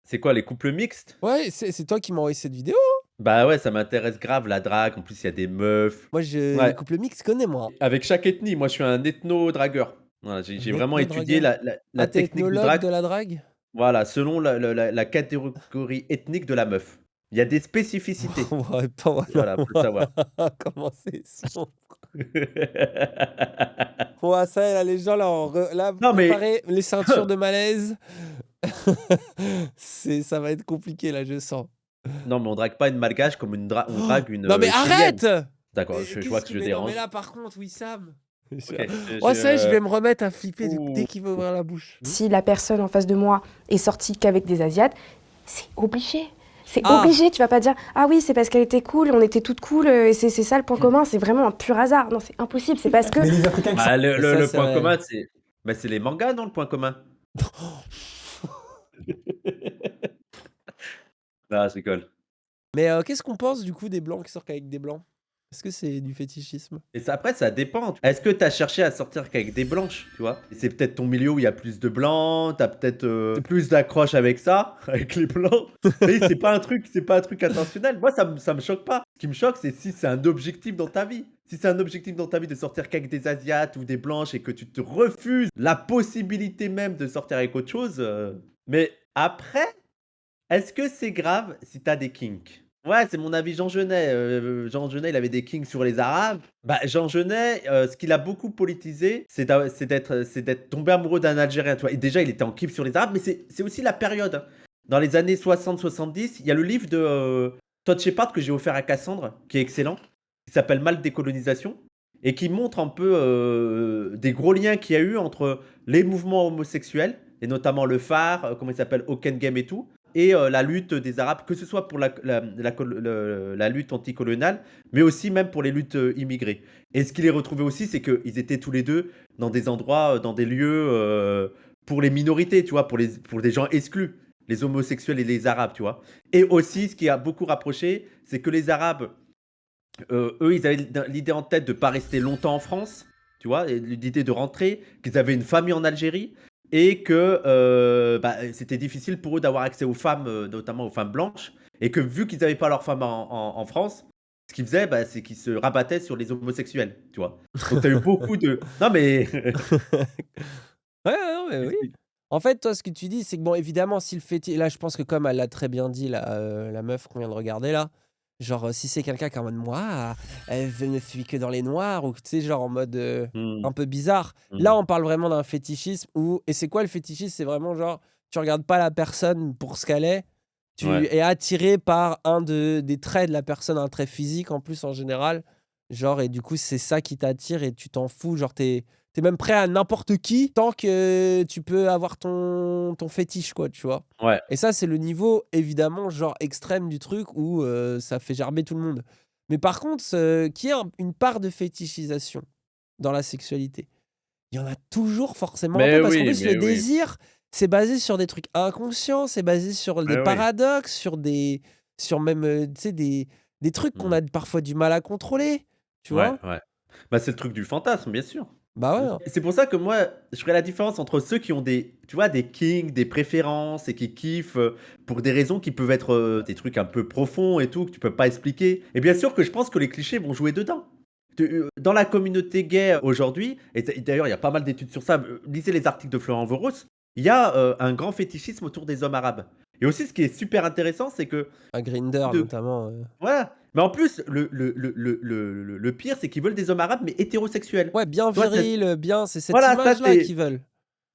C'est quoi les couples mixtes? Ouais, c'est toi qui m'as envoyé cette vidéo? Bah ouais, ça m'intéresse grave la drague. En plus, il y a des meufs. Moi, je les Ouais. couples mixtes, je connais moi. Avec chaque ethnie. Moi, je suis un ethno-dragueur. Voilà, j'ai Un vraiment étudié ethno-dragueur. la Ah, tu es technique du ethnologue drague. de la drague? Voilà, selon la catégorie ethnique de la meuf. Il y a des spécificités. Ouais, pas Voilà, faut le vraiment. savoir. Comment c'est sombre. Ouais, ça y est, là, les gens, là, là, Non mais préparez les ceintures de malaise. Ça va être compliqué, là, je sens. non, mais on drague pas une malgache comme on drague une, Non mais chilienne. arrête! D'accord, Mais je vois qu'est-ce que qui je mais non mais dérange. là par contre Wissam, OK, oh ça y est, je vais me remettre à flipper dès ouh. qu'il va ouvrir la bouche. Si la personne en face de moi est sortie qu'avec des Asiates, c'est obligé. C'est Ah! obligé, tu vas pas dire ah oui, c'est parce qu'elle était cool, on était toutes cool, et c'est ça le point commun, c'est vraiment un pur hasard. Non, c'est impossible, c'est parce que Mais les Africains qui sont Bah, Et ça, le c'est point vrai. commun, c'est les mangas, non, le point commun? Non, je rigole. Mais qu'est-ce qu'on pense du coup des blancs qui sortent avec des blancs? Est-ce que c'est du fétichisme? Et ça après, ça dépend. Est-ce que tu as cherché à sortir qu'avec des blanches, tu vois? Et c'est peut-être ton milieu où il y a plus de blancs, tu as peut-être, plus d'accroche avec ça, avec les blancs. Mais c'est pas un truc intentionnel. Moi, ça me choque pas. Ce qui me choque, c'est si c'est un objectif dans ta vie. Si c'est un objectif dans ta vie de sortir qu'avec des asiates ou des blanches et que tu te refuses la possibilité même de sortir avec autre chose, mais après, est-ce que c'est grave si tu as des kinks? Ouais, c'est mon avis Jean Genet, Jean Genet, il avait des kinks sur les arabes. Bah, Jean Genet, ce qu'il a beaucoup politisé, c'est d'être tombé amoureux d'un Algérien, tu vois? Et déjà, il était en kiff sur les arabes, mais c'est aussi la période, hein. Dans les années 60-70, il y a le livre de, Todd Shepard que j'ai offert à Cassandre, qui est excellent, qui s'appelle Mal décolonisation et qui montre un peu, des gros liens qu'il y a eu entre les mouvements homosexuels et notamment le Phare, comment il s'appelle? Oken Game et tout et la lutte des Arabes, que ce soit pour la lutte anticoloniale, mais aussi même pour les luttes immigrées. Et ce qu'il est retrouvé aussi, c'est qu'ils étaient tous les deux dans des endroits, dans des lieux pour les minorités, tu vois, pour des gens exclus, les homosexuels et les Arabes, tu vois. Et aussi, ce qui a beaucoup rapproché, c'est que les Arabes, eux, ils avaient l'idée en tête de ne pas rester longtemps en France, tu vois, et l'idée de rentrer, qu'ils avaient une famille en Algérie et que bah, c'était difficile pour eux d'avoir accès aux femmes, notamment aux femmes blanches, et que vu qu'ils n'avaient pas leur femme en France, ce qu'ils faisaient, bah, c'est qu'ils se rabattaient sur les homosexuels, tu vois. Donc tu as eu beaucoup de... Non mais... Ouais, ouais, non, mais oui. En fait, toi, ce que tu dis, c'est que bon, évidemment, si le féti là, je pense que comme elle l'a très bien dit la meuf qu'on vient de regarder là, genre, si c'est quelqu'un qui est en mode: «Moi, elle ne fuit que dans les noirs» ou tu sais, genre en mode, Mmh, un peu bizarre. Là, mmh, on parle vraiment d'un fétichisme où et c'est quoi le fétichisme? C'est vraiment genre, tu regardes pas la personne pour ce qu'elle est, tu ouais. es attiré par un des traits de la personne, un trait physique en plus en général, genre et du coup, c'est ça qui t'attire et tu t'en fous, genre tu es même prêt à n'importe qui, tant que tu peux avoir ton fétiche quoi, tu vois? Ouais. Et ça, c'est le niveau évidemment genre extrême du truc où, ça fait gerber tout le monde. Mais par contre, qu'il y ait une part de fétichisation dans la sexualité, il y en a toujours forcément un peu parce qu'en plus le Mais oui, désir, c'est basé sur des trucs inconscients, c'est basé sur des mais oui. paradoxes, sur même, tu sais des trucs qu'on Mmh. a parfois du mal à contrôler, tu Ouais, vois? ouais. Bah, c'est le truc du fantasme, bien sûr. Bah Bien ouais, sûr. hein. C'est pour ça que moi, je ferais la différence entre ceux qui ont des, tu vois, des kinks, des préférences et qui kiffent, pour des raisons qui peuvent être, des trucs un peu profonds et tout, que tu peux pas expliquer. Et bien sûr que je pense que les clichés vont jouer dedans. Dans la communauté gay aujourd'hui, et d'ailleurs il y a pas mal d'études sur ça, lisez les articles de Florent Vorus, il y a, un grand fétichisme autour des hommes arabes. Et aussi ce qui est super intéressant, c'est que À Grindr de notamment, voilà, mais en plus le pire, c'est qu'ils veulent des hommes arabes mais hétérosexuels. ouais, bien Toi, tu viril, bien c'est cette voilà, ça image-là c'est qu'ils veulent.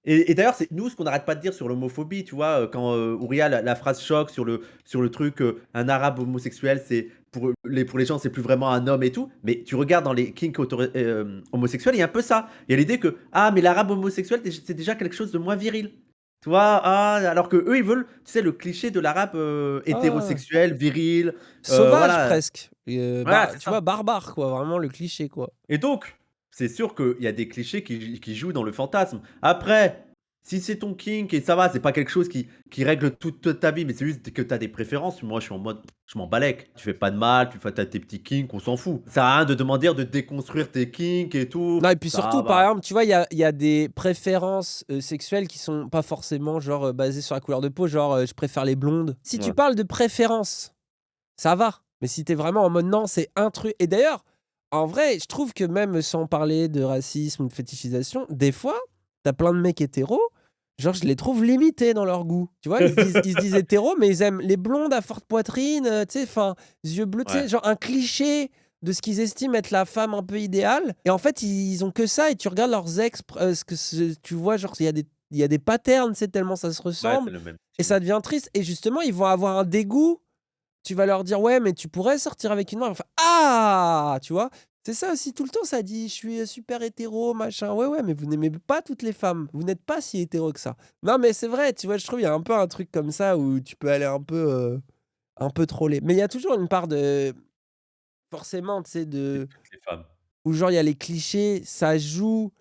et d'ailleurs, c'est nous ce qu'on n'arrête pas de dire sur l'homophobie, tu vois? Quand, Ouria la phrase choc sur le truc, un arabe homosexuel, c'est pour les gens, c'est plus vraiment un homme et tout. Mais tu regardes dans les kinks homosexuels, il y a un peu ça. Il y a l'idée que: «Ah mais l'arabe homosexuel, c'est déjà quelque chose de moins viril». Tu vois? Ah, alors qu'eux, ils veulent, tu sais, le cliché de l'arabe, Ah! hétérosexuel, viril, Sauvage voilà. presque Voilà, c'est tu vois? ça. Barbare quoi, vraiment le cliché quoi. Et donc, c'est sûr qu'il y a des clichés qui jouent dans le fantasme. Après, Si c'est ton kink et ça va, c'est pas quelque chose qui règle toute ta vie, mais c'est juste que tu as des préférences. Moi, je suis en mode, je m'en balèque. Tu fais pas de mal, tu fais tes petits kinks, on s'en fout. Ça sert à rien de demander de déconstruire tes kinks et tout. Non, et puis Ça surtout, par va. exemple, tu vois, il y a des préférences sexuelles qui sont pas forcément genre basées sur la couleur de peau, genre je préfère les blondes. Si tu Ouais. parles de préférence, ça va. Mais si t'es vraiment en mode non, c'est un truc. Et d'ailleurs, en vrai, je trouve que même sans parler de racisme ou de fétichisation, des fois, t'as plein de mecs hétéros, genre je les trouve limités dans leur goût. Tu vois, ils se disent hétéros, mais ils aiment les blondes à forte poitrine, tu sais, enfin, yeux bleus, tu sais, Ouais. genre un cliché de ce qu'ils estiment être la femme un peu idéale. Et en fait, ils ont que ça, et tu regardes leurs ex, tu vois, genre, il y a des patterns, tu sais, tellement ça se Ouais, ressemble, c'est le même et style. ça devient triste. Et justement, ils vont avoir un dégoût. Tu vas leur dire: «Ouais, mais tu pourrais sortir avec une meuf». Enfin: «Ah!» Tu vois? C'est ça aussi, tout le temps, ça dit: «Je suis, super hétéro, machin». Ouais, ouais, mais vous n'aimez pas toutes les femmes. Vous n'êtes pas si hétéro que ça. Non, mais c'est vrai, tu vois? Je trouve il y a un peu un truc comme ça où tu peux aller un peu troller. Mais il y a toujours une part de forcément, tu sais, C'est de toutes les femmes. où genre il y a les clichés, ça joue,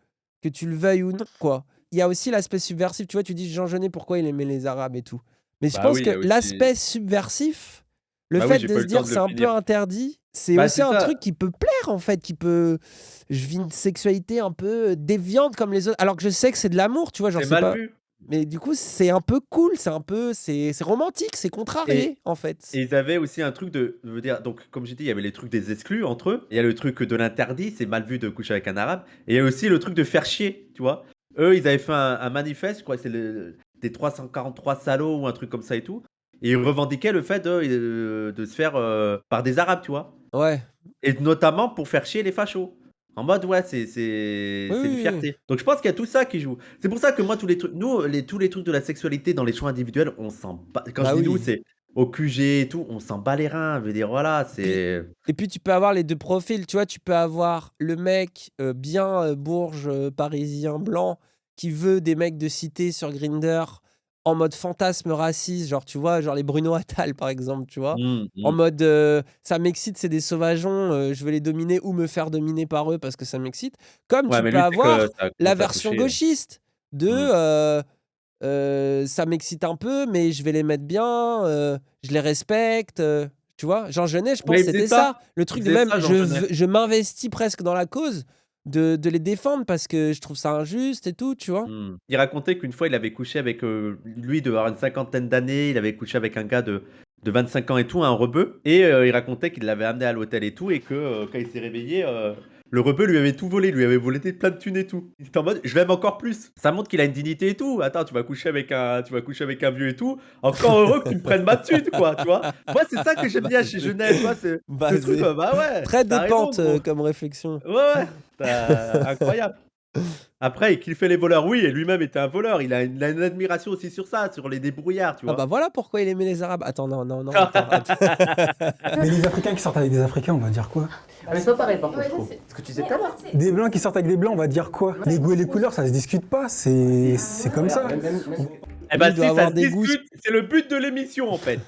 que tu le veuilles ou non, quoi. Il y a aussi l'aspect subversif. Tu vois? Tu dis Jean Genet, pourquoi il aimait les arabes et tout. Mais je Bah pense oui, il y que a aussi. l'aspect subversif, le Bah oui, fait j'ai de pas eu se le temps dire de c'est le un peu finir. interdit, c'est Bah aussi c'est un ça. truc qui peut plaire en fait, qui peut je vis une sexualité un peu déviante comme les autres, alors que je sais que c'est de l'amour, tu vois? Genre C'est c'est mal pas vu. mais du coup, c'est un peu cool, c'est un peu c'est romantique, c'est Et contrarié en fait. Et ils avaient aussi un truc de je veux dire, donc comme j'ai dit, il y avait les trucs des exclus entre eux. Il y a le truc de l'interdit, c'est mal vu de coucher avec un arabe. Et il y a aussi le truc de faire chier, tu vois? Eux, ils avaient fait un manifeste, je crois que c'est le des 343 salauds ou un truc comme ça et tout. Et ils revendiquaient le fait de se faire, par des arabes, tu vois? Ouais. Et notamment pour faire chier les fachos. En mode, ouais, Oui, c'est une oui, oui. fierté. Donc je pense qu'il y a tout ça qui joue. C'est pour ça que moi, tous les trucs nous, tous les trucs de la sexualité dans les choix individuels, on s'en bat quand je Bah dis nous, oui. c'est au QG et tout, on s'en bat les reins. Je veux dire, voilà, Puis c'est et puis tu peux avoir les 2 profils, tu vois? Tu peux avoir le mec, bien, bourge, parisien blanc qui veut des mecs de cité sur Grindr en mode fantasme raciste, genre, tu vois? Genre les Bruno Attal, par exemple, tu vois? En mmh. mode, «Ça m'excite, c'est des sauvageons, je vais les dominer ou me faire dominer par eux parce que ça m'excite». Comme Ouais, tu mais peux lui, c'est que avoir ça la commence à version toucher. gauchiste de, Mmh. ça m'excite un peu, mais je vais les mettre bien, je les respecte, tu vois? Jean Genet, je pense Mais que c'était ça. Le il truc de faisait même, ça, Jean Genet. je m'investis presque dans la cause de les défendre parce que je trouve ça injuste et tout, tu vois? Mmh. Il racontait qu'une fois, il avait couché avec, lui devait avoir une cinquantaine d'années, il avait couché avec un gars de 25 ans et tout, un rebeu et il racontait qu'il l'avait amené à l'hôtel et tout et que, quand il s'est réveillé, le rebeu lui avait tout volé, lui avait volé plein de thunes et tout. Il était en mode: «Je l'aime encore plus». Ça montre qu'il a une dignité et tout. Attends, tu vas coucher avec un vieux et tout, encore heureux que tu me prennes ma thune, quoi, tu vois? Moi, c'est ça que j'aime bien chez Basé, Jeunesse, tu vois? C'est ce truc, basé. bah ouais, Très tu raison, dépente, gros. comme réflexion. Ouais, ouais, tu incroyable. Après, il kiffait les voleurs, oui, et lui-même était un voleur. Il a une admiration aussi sur ça, sur les débrouillards, tu Ah bah vois? voilà pourquoi il aimait les arabes. Attends, non, non, non, attends, attends. Mais les Africains qui sortent avec des Africains, on va dire quoi? Ah, mais c'est pas pareil, par contre, je trouve. Ce que tu disais tout à l'heure. Des blancs qui sortent avec des blancs, on va dire quoi? Les goûts et les couleurs, ça se discute pas, c'est comme ça. Eh Lui, ben, il doit si avoir ça se des goûts discute, c'est le but de l'émission, en fait.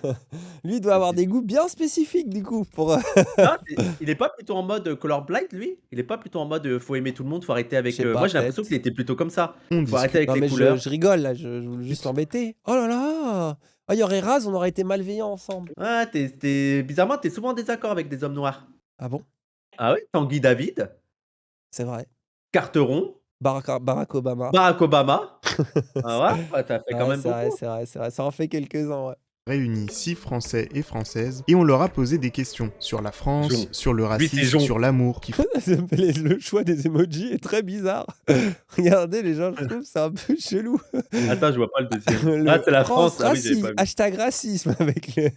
lui, il doit avoir des goûts bien spécifiques du coup pour, Non, il est pas plutôt en mode colorblind, lui? Il est pas plutôt en mode, faut aimer tout le monde, faut arrêter je avec, sais pas, moi, j'ai l'impression qu'il peut-être. était plutôt comme ça. On Faut arrêter discute. avec Non les mais couleurs. je rigole là, je voulais juste l'embêter. Oh là là! Ah, il y aurait Raz, on aurait été malveillants ensemble. Ah, bizarrement, tu es souvent en désaccord avec des hommes noirs. Ah bon? Ah oui? Tanguy David, C'est vrai. Carteron, Barack Obama. Barack Obama. Ah ouais? Ouais, tu fait quand Ouais, même c'est vrai, beaucoup. c'est vrai, c'est vrai. Ça en fait quelques-uns, ouais. Réunis 6 Français et Françaises et on leur a posé des questions sur la France, Jon. sur le Lui, c'est racisme, Jon. sur l'amour qui font Le choix des emojis est très bizarre. Regardez les gens, je trouve c'est un peu chelou. Attends, je vois pas le deuxième. Ah, Le c'est la France France. Ah oui, j'avais pas vu. hashtag racisme avec le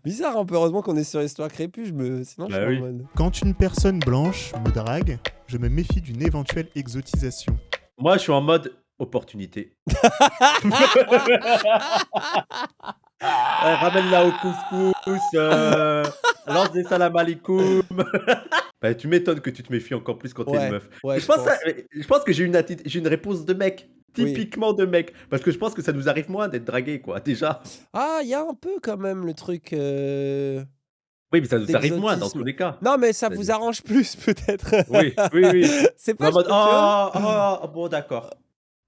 bizarre un peu, heureusement qu'on est sur Histoire Crépus, sinon je Bah suis en oui. mode Quand une personne blanche me drague, je me méfie d'une éventuelle exotisation. Moi, je suis en mode opportunité. Ramène-la au couscous, lance des salam alikoum. Bah, tu m'étonnes que tu te méfies encore plus quand tu es une Ouais, meuf. ouais, Je je pense ça pense. je pense que j'ai une réponse de mec, Oui. typiquement de mec, parce que je pense que ça nous arrive moins d'être dragués, quoi, déjà. Ah, il y a un peu quand même le truc, Oui, mais ça nous arrive moins dans tous d'exotisme. les cas. Non, mais ça vous C'est-à-dire arrange plus peut-être. oui, oui, oui. C'est On est pas en mode: tu vois? «Oh, oh, bon d'accord,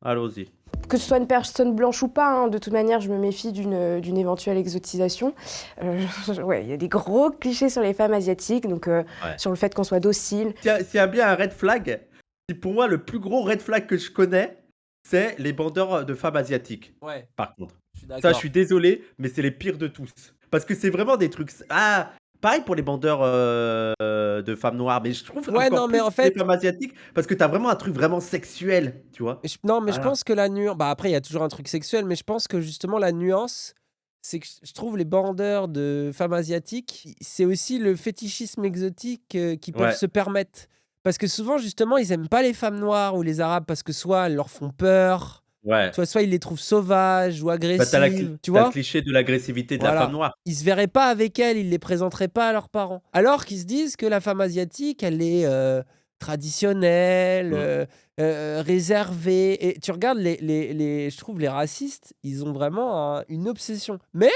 allons-y». Que ce soit une personne blanche ou pas, hein, de toute manière, je me méfie d'une éventuelle exotisation. Ouais, il y a des gros clichés sur les femmes asiatiques, donc sur le fait qu'on soit docile. S'il y a bien un red flag, c'est pour moi le plus gros red flag que je connais, c'est les bandeurs de femmes asiatiques. Ouais, Par contre, je suis ça, je d'accord. suis désolé, mais c'est les pires de tous. Parce que c'est vraiment des trucs. Ah, pareil pour les bandeurs de femmes noires, mais je trouve Ouais, encore non, mais plus en les fait, femmes asiatiques parce que t'as vraiment un truc vraiment sexuel, tu vois. non, mais je Voilà. pense que la nuance. Bah, après, il y a toujours un truc sexuel, mais je pense que justement, la nuance, c'est que je trouve les bandeurs de femmes asiatiques, c'est aussi le fétichisme exotique qu'ils peuvent Ouais, se permettre. Parce que souvent, justement, ils aiment pas les femmes noires ou les arabes parce que soit elles leur font peur, ouais. soit ils les trouvent sauvages ou Bah, agressives, tu t'as le vois? cliché de l'agressivité de la femme Voilà. noire. Ils se verraient pas avec elle, ils les présenteraient pas à leurs parents. Alors qu'ils se disent que la femme asiatique, elle est traditionnelle, Mm. réservée. Et tu regardes je trouve les racistes, ils ont vraiment une obsession. Mais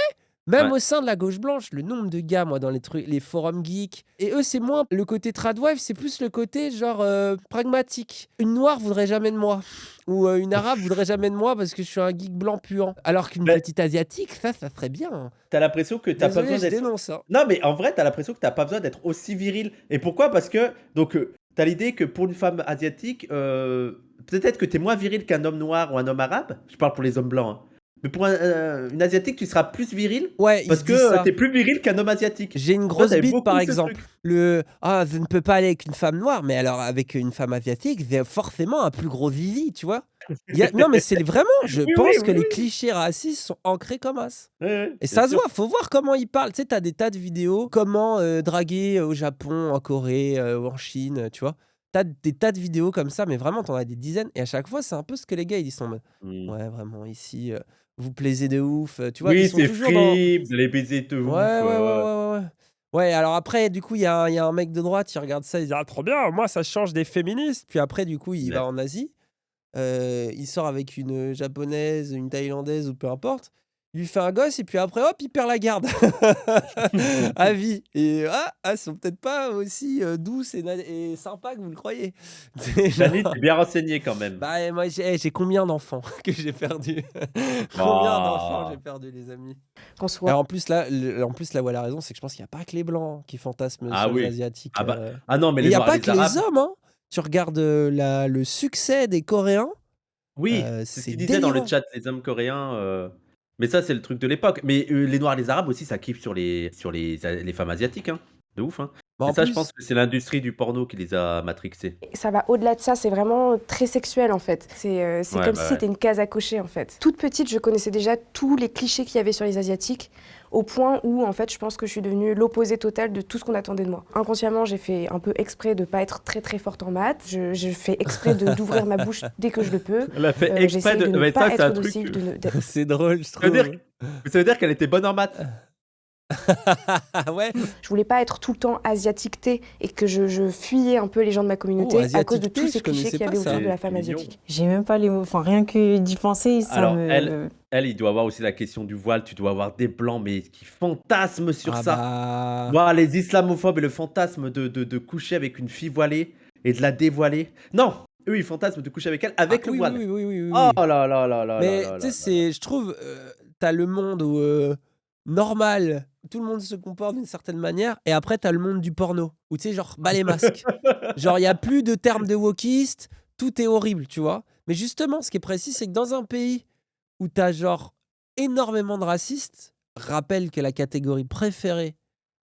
même Ouais. au sein de la gauche blanche, le nombre de gars, moi, dans les forums geeks, et eux, c'est moins le côté tradwife, c'est plus le côté genre pragmatique. Une noire voudrait jamais de moi. Ou une arabe voudrait jamais de moi parce que je suis un geek blanc puant. Alors qu'une Mais petite asiatique, ça serait bien. t'as l'impression que t'as pas Désolé, besoin je d'être. dénonce. Hein. Non, mais en vrai, t'as l'impression que t'as pas besoin d'être aussi viril. Et pourquoi? Parce que, donc, t'as l'idée que pour une femme asiatique, peut-être que t'es moins viril qu'un homme noir ou un homme arabe. Je parle pour les hommes blancs, hein. Mais pour une asiatique, tu seras plus viril Ouais, ils parce se disent que ça. t'es plus viril qu'un homme asiatique. J'ai une Moi, grosse t'avais bite, beaucoup par ce exemple. truc. Je ne peux pas aller avec une femme noire, mais alors avec une femme asiatique, j'ai forcément un plus gros zizi, tu vois. Non, mais c'est vraiment, je Oui, pense oui, que oui, les oui. clichés racistes sont ancrés comme as. Ouais, ouais, Et bien ça se sûr. voit, faut voir comment ils parlent. Tu sais, t'as des tas de vidéos, comment draguer au Japon, en Corée, ou en Chine, tu vois. T'as des tas de vidéos comme ça, mais vraiment, t'en as des dizaines. Et à chaque fois, c'est un peu ce que les gars, ils sont en mode, Mm. ouais, vraiment, ici, vous plaisez de ouf. Tu vois, ils Oui, sont c'est toujours dans... free, les baisers de Ouais, ouf. ouais, ouais, ouais, ouais, ouais. Ouais, alors après, du coup, il y a un mec de droite, il regarde ça, il dit ah, trop bien, moi, ça change des féministes. Puis après, du coup, il Ouais. va en Asie, il sort avec une japonaise, une thaïlandaise ou peu importe. Il lui fait un gosse et puis après, hop, il perd la garde à vie. Et elles sont peut-être pas aussi douces et sympas que vous le croyez. C'est Dani, genre- t'es bien renseigné quand même. Bah, moi, j'ai combien d'enfants que j'ai perdu Combien d'enfants j'ai Ah. perdu, les amis Qu'on Et soit. en plus, là où elle a raison, c'est que je pense qu'il n'y a pas que les blancs qui fantasment Ah sur les oui. asiatiques. Ah bah, ah non, mais Et il les n'y a noirs et pas les que les arabes. hommes. Hein. Tu regardes le succès des Coréens, Oui, c'est ce c'est qu'ils disaient dans le délirant. chat, les hommes coréens. Mais ça, c'est le truc de l'époque. Mais les noirs et les arabes aussi, ça kiffe sur les femmes asiatiques, hein. De ouf, hein. Mais Et en ça, je pense plus, que c'est l'industrie du porno qui les a matrixés. Ça va au-delà de ça, c'est vraiment très sexuel en fait. C'est Ouais, comme bah si ouais. c'était une case à cocher en fait. Toute petite, je connaissais déjà tous les clichés qu'il y avait sur les Asiatiques, au point où en fait je pense que je suis devenue l'opposé total de tout ce qu'on attendait de moi. Inconsciemment, j'ai fait un peu exprès de pas être très très forte en maths. Je fais exprès d'ouvrir ma bouche dès que je le peux. Elle a fait exprès J'essaye de ne mais pas ça, c'est un être truc. docile. c'est drôle, je Ça veut dire, trouve. ça veut dire qu'elle était bonne en maths. Ouais. Je voulais pas être tout le temps asiatiqueté et que je fuyais un peu les gens de ma communauté Oh, à cause de asiaticté, tous ces je clichés connaissais qu'il y pas avait ça. autour de la C'est femme mignon. asiatique. J'ai même pas les mots. Enfin, rien que d'y penser, ça Alors, me. elle, il doit avoir aussi la question du voile. Tu dois avoir des blancs, mais qui fantasment sur Ah ça. bah... Voir les islamophobes et le fantasme de coucher avec une fille voilée et de la dévoiler. Non, eux, ils fantasment de coucher avec elle avec Ah, le oui, voile. oui, oui, oui, oui, Oh oui. là là là là Mais là là tu là sais, je trouve, t'as le monde où, normal, tout le monde se comporte d'une certaine manière, et après t'as le monde du porno, où tu sais, genre, bas les masques. Genre, il n'y a plus de termes de wokiste, tout est horrible, tu vois. Mais justement, ce qui est précis, c'est que dans un pays où t'as genre énormément de racistes, rappelle que la catégorie préférée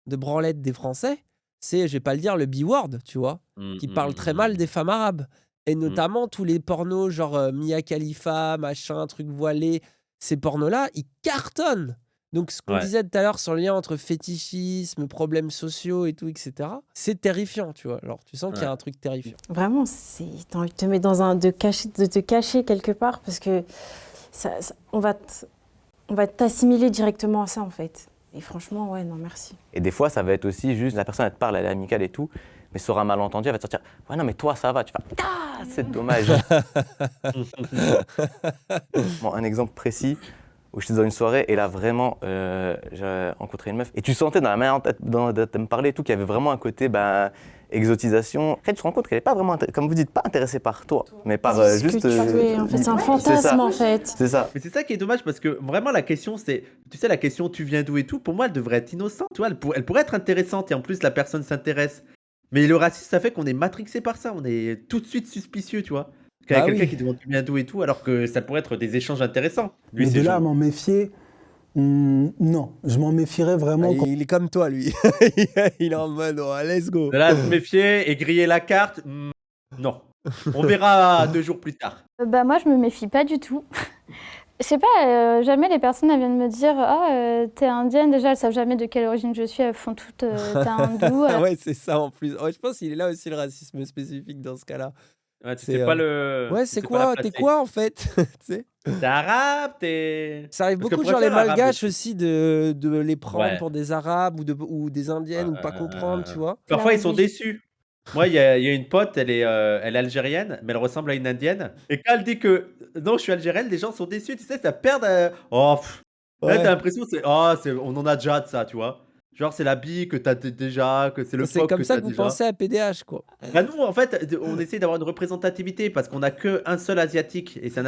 de branlette des Français, c'est, je vais pas le dire, le B-word, tu vois, qui parle très mal des femmes arabes. Et notamment tous les pornos genre Mia Khalifa, machin, truc voilé, ces pornos-là, ils cartonnent. Donc ce qu'on Ouais. disait tout à l'heure sur le lien entre fétichisme, problèmes sociaux et tout, etc., c'est terrifiant, tu vois. Alors tu sens qu'il y a Ouais. un truc terrifiant. Vraiment, t'as envie de te mettre dans de te cacher quelque part parce que on va t'assimiler directement à ça en fait. Et franchement, ouais, non, merci. Et des fois, ça va être aussi juste, la personne, elle te parle, elle est amicale et tout, mais sur un malentendu, elle va te sortir « Ouais, non, mais toi, ça va. » Tu fais « Ah, c'est dommage. » Bon, un exemple précis, où j'étais dans une soirée et là vraiment j'ai rencontré une meuf et tu sentais dans la manière dont elle me parlait et tout qu'il y avait vraiment un côté exotisation. Après tu te rends compte qu'elle n'est pas vraiment, comme vous dites, pas intéressée par toi, mais par C'est ce juste... que en fait, c'est un c'est fantasme, ça, en fait. c'est ça. Mais c'est ça qui est dommage parce que vraiment la question c'est, tu sais la question tu viens d'où et tout, pour moi elle devrait être innocente, tu vois, elle pourrait être intéressante et en plus la personne s'intéresse. Mais le racisme ça fait qu'on est matrixé par ça, on est tout de suite suspicieux, tu vois. Qu'il y a Bah quelqu'un oui. qui demande tu viens d'où et tout alors que ça pourrait être des échanges intéressants. Lui Mais c'est de là à genre... m'en méfier, non. Je m'en méfierais Ah, vraiment quand il est comme toi, lui. Il est en mode, oh, let's go. De là à se méfier et griller la carte, non. On verra 2 jours plus tard. Bah moi, je me méfie pas du tout. Je sais pas, jamais les personnes elles viennent me dire ah t'es indienne, déjà elles savent jamais de quelle origine je suis, elles font toutes t'es hindou. Ah ouais, c'est ça en plus. Ouais, je pense qu'il est là aussi le racisme spécifique dans ce cas-là. Ouais, tu C'est, sais pas le... Ouais, tu c'est sais pas la quoi? T'es placer. quoi en fait? Tu sais? T'es arabe, t'es... Ça arrive Parce que beaucoup, pour genre les faire arabe malgaches aussi. aussi, de les prendre Ouais. pour des arabes ou des indiennes ou pas comprendre, tu vois? Parfois, ils sont religion. déçus. Moi, il y a une pote, elle est algérienne, mais elle ressemble à une indienne. Et quand elle dit que non, je suis algérienne, les gens sont déçus. Tu sais, ça perd. Oh, ouais, t'as Ouais. l'impression que on en a déjà de ça, tu vois. Genre, c'est l'habit que t'as déjà, que c'est le C'est POC comme que ça t'as que vous déjà. pensez à PDH, quoi. Bah, nous, en fait, on essaie d'avoir une représentativité parce qu'on a qu'un seul asiatique. Et c'est un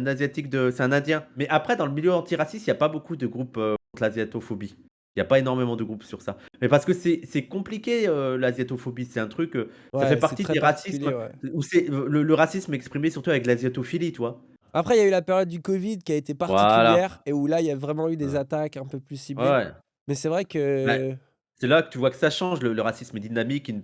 asiatique c'est un indien. Mais après, dans le milieu antiraciste, il n'y a pas beaucoup de groupes contre l'asiatophobie. Il n'y a pas énormément de groupes sur ça. Mais parce que c'est compliqué, l'asiatophobie. C'est un truc, ça fait Ouais, c'est partie très des particulier, racismes, ouais. où c'est le racisme exprimé surtout avec l'asiatophilie, tu vois. Après, il y a eu la période du Covid qui a été Voilà. particulière et où là, il y a vraiment eu des Ouais. attaques un peu plus ciblées. Ouais. Mais c'est vrai Bah, que... c'est là que tu vois que ça change, le racisme est dynamique, une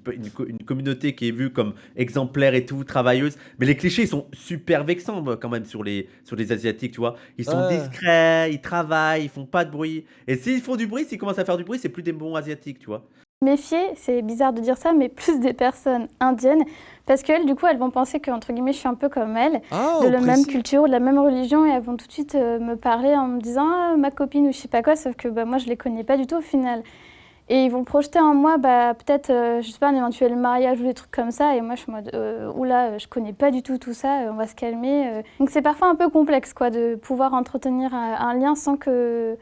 communauté qui est vue comme exemplaire et tout, travailleuse. Mais les clichés, ils sont super vexants quand même sur les Asiatiques, tu vois. Ils sont Ouais. discrets, ils travaillent, ils font pas de bruit. Et s'ils font du bruit, s'ils commencent à faire du bruit, c'est plus des bons Asiatiques, tu vois. Méfier, c'est bizarre de dire ça, mais plus des personnes indiennes, parce qu'elles, du coup, elles vont penser que, entre guillemets, je suis un peu comme elles, Ah, de la même précis. culture, de la même religion, et elles vont tout de suite me parler en me disant ah, ma copine ou je sais pas quoi, sauf que bah, moi, je les connais pas du tout au final. Et ils vont projeter en moi, bah, peut-être, je sais pas, un éventuel mariage ou des trucs comme ça, et moi, je suis en mode oula, je connais pas du tout tout ça, on va se calmer. Donc, c'est parfois un peu complexe, quoi, de pouvoir entretenir un lien sans que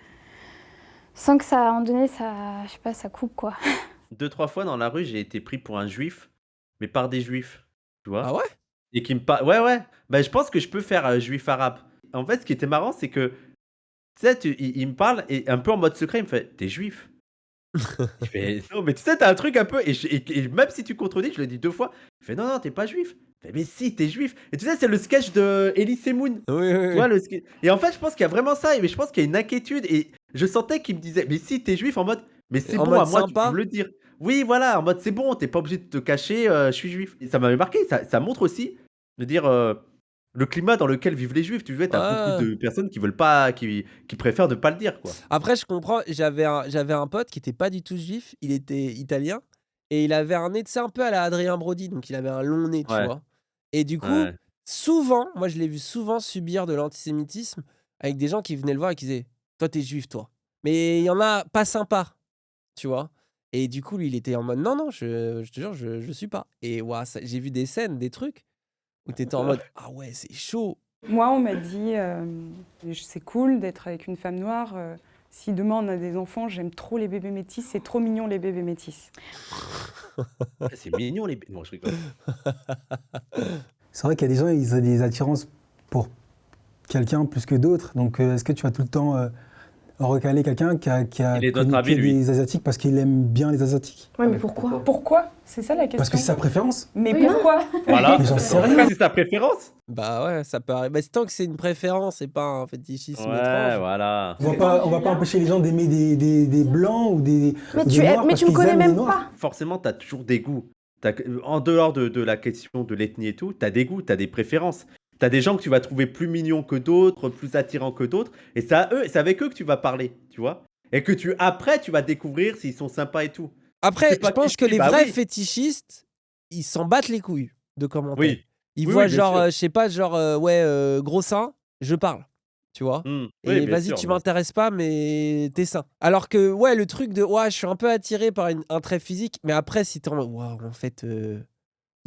ça, à un moment donné, ça, je sais pas, ça coupe, quoi. 2-3 fois dans la rue, j'ai été pris pour un juif, mais par des juifs, tu vois. Ah ouais? Et qui me parlent. Ouais, ouais. Bah, je pense que je peux faire juif arabe. En fait, ce qui était marrant, c'est que, tu sais, il me parle et un peu en mode secret, il me fait t'es juif. Je fais non, mais tu sais, t'as un truc un peu. Et même si tu contredis, je le dis 2 fois. Il fait non, non, t'es pas juif. Je fais mais si, t'es juif. Et tu sais, c'est le sketch de Elise Moon. Oui, oui, Tu vois, oui. et en fait, je pense qu'il y a vraiment ça. Mais je pense qu'il y a une inquiétude. Et je sentais qu'il me disait mais si, t'es juif en mode mais c'est En bon, mode à moi, tu peux sympa? me le dire. Oui, voilà, en mode c'est bon, t'es pas obligé de te cacher, je suis juif. Et ça m'avait marqué. Ça montre aussi de dire le climat dans lequel vivent les juifs. Tu vois, t'as beaucoup Ouais. de personnes qui veulent pas, qui préfèrent ne pas le dire, quoi. Après, je comprends. J'avais un pote qui était pas du tout juif. Il était italien. Et il avait un nez, tu sais, un peu à la Adrien Brody. Donc, il avait un long nez, tu Ouais, vois. Et du coup, ouais. souvent, moi, je l'ai vu souvent subir de l'antisémitisme avec des gens qui venaient le voir et qui disaient toi, t'es juif, toi. Mais il y en a pas sympa, tu vois. Et du coup, lui, il était en mode non, non, je te jure, je suis pas. Et ouah, j'ai vu des scènes, des trucs où t'étais en mode ah ouais, c'est chaud. Moi, on m'a dit c'est cool d'être avec une femme noire. Si demain on a des enfants, j'aime trop les bébés métis. C'est trop mignon les bébés métis. Ah, c'est mignon les. Non, je rigole. c'est vrai qu'il y a des gens, ils ont des attirances pour quelqu'un plus que d'autres. Donc, est-ce que tu vas tout le temps recaler quelqu'un qui a Il est de notre connu avis, que lui. des Asiatiques parce qu'il aime bien les Asiatiques? Ouais, mais pourquoi? Pourquoi? C'est ça la question. Parce que c'est sa préférence. Mais Oui, pourquoi? Voilà. Mais j'en sais En tout rien. cas, c'est sa préférence. Bah ouais, ça peut arriver. Bah, c'est tant que c'est une préférence et pas un fétichisme Ouais, étrange. voilà. On va pas empêcher les gens d'aimer des blancs ou des Mais ou des tu, noirs mais parce tu me qu'ils connais aiment les même noirs. pas. Forcément, t'as toujours des goûts. En dehors de la question de l'ethnie et tout, t'as des goûts, t'as des préférences. T'as des gens que tu vas trouver plus mignons que d'autres, plus attirants que d'autres, et c'est avec eux que tu vas parler, tu vois. Et que après, tu vas découvrir s'ils sont sympas et tout. Après, C'est pas je pense qui que je suis, les bah vrais oui. fétichistes, ils s'en battent les couilles de commentaires. Oui. Ils Oui, voient oui, bien genre, sûr. je sais pas, genre, gros sein, je parle, tu vois. Oui, Et bien vas-y, sûr, tu bien sûr. m'intéresses pas, mais t'es sain. Alors que, ouais, le truc de, ouais, je suis un peu attiré par un trait physique, mais après, si t'es en mode, waouh, en fait,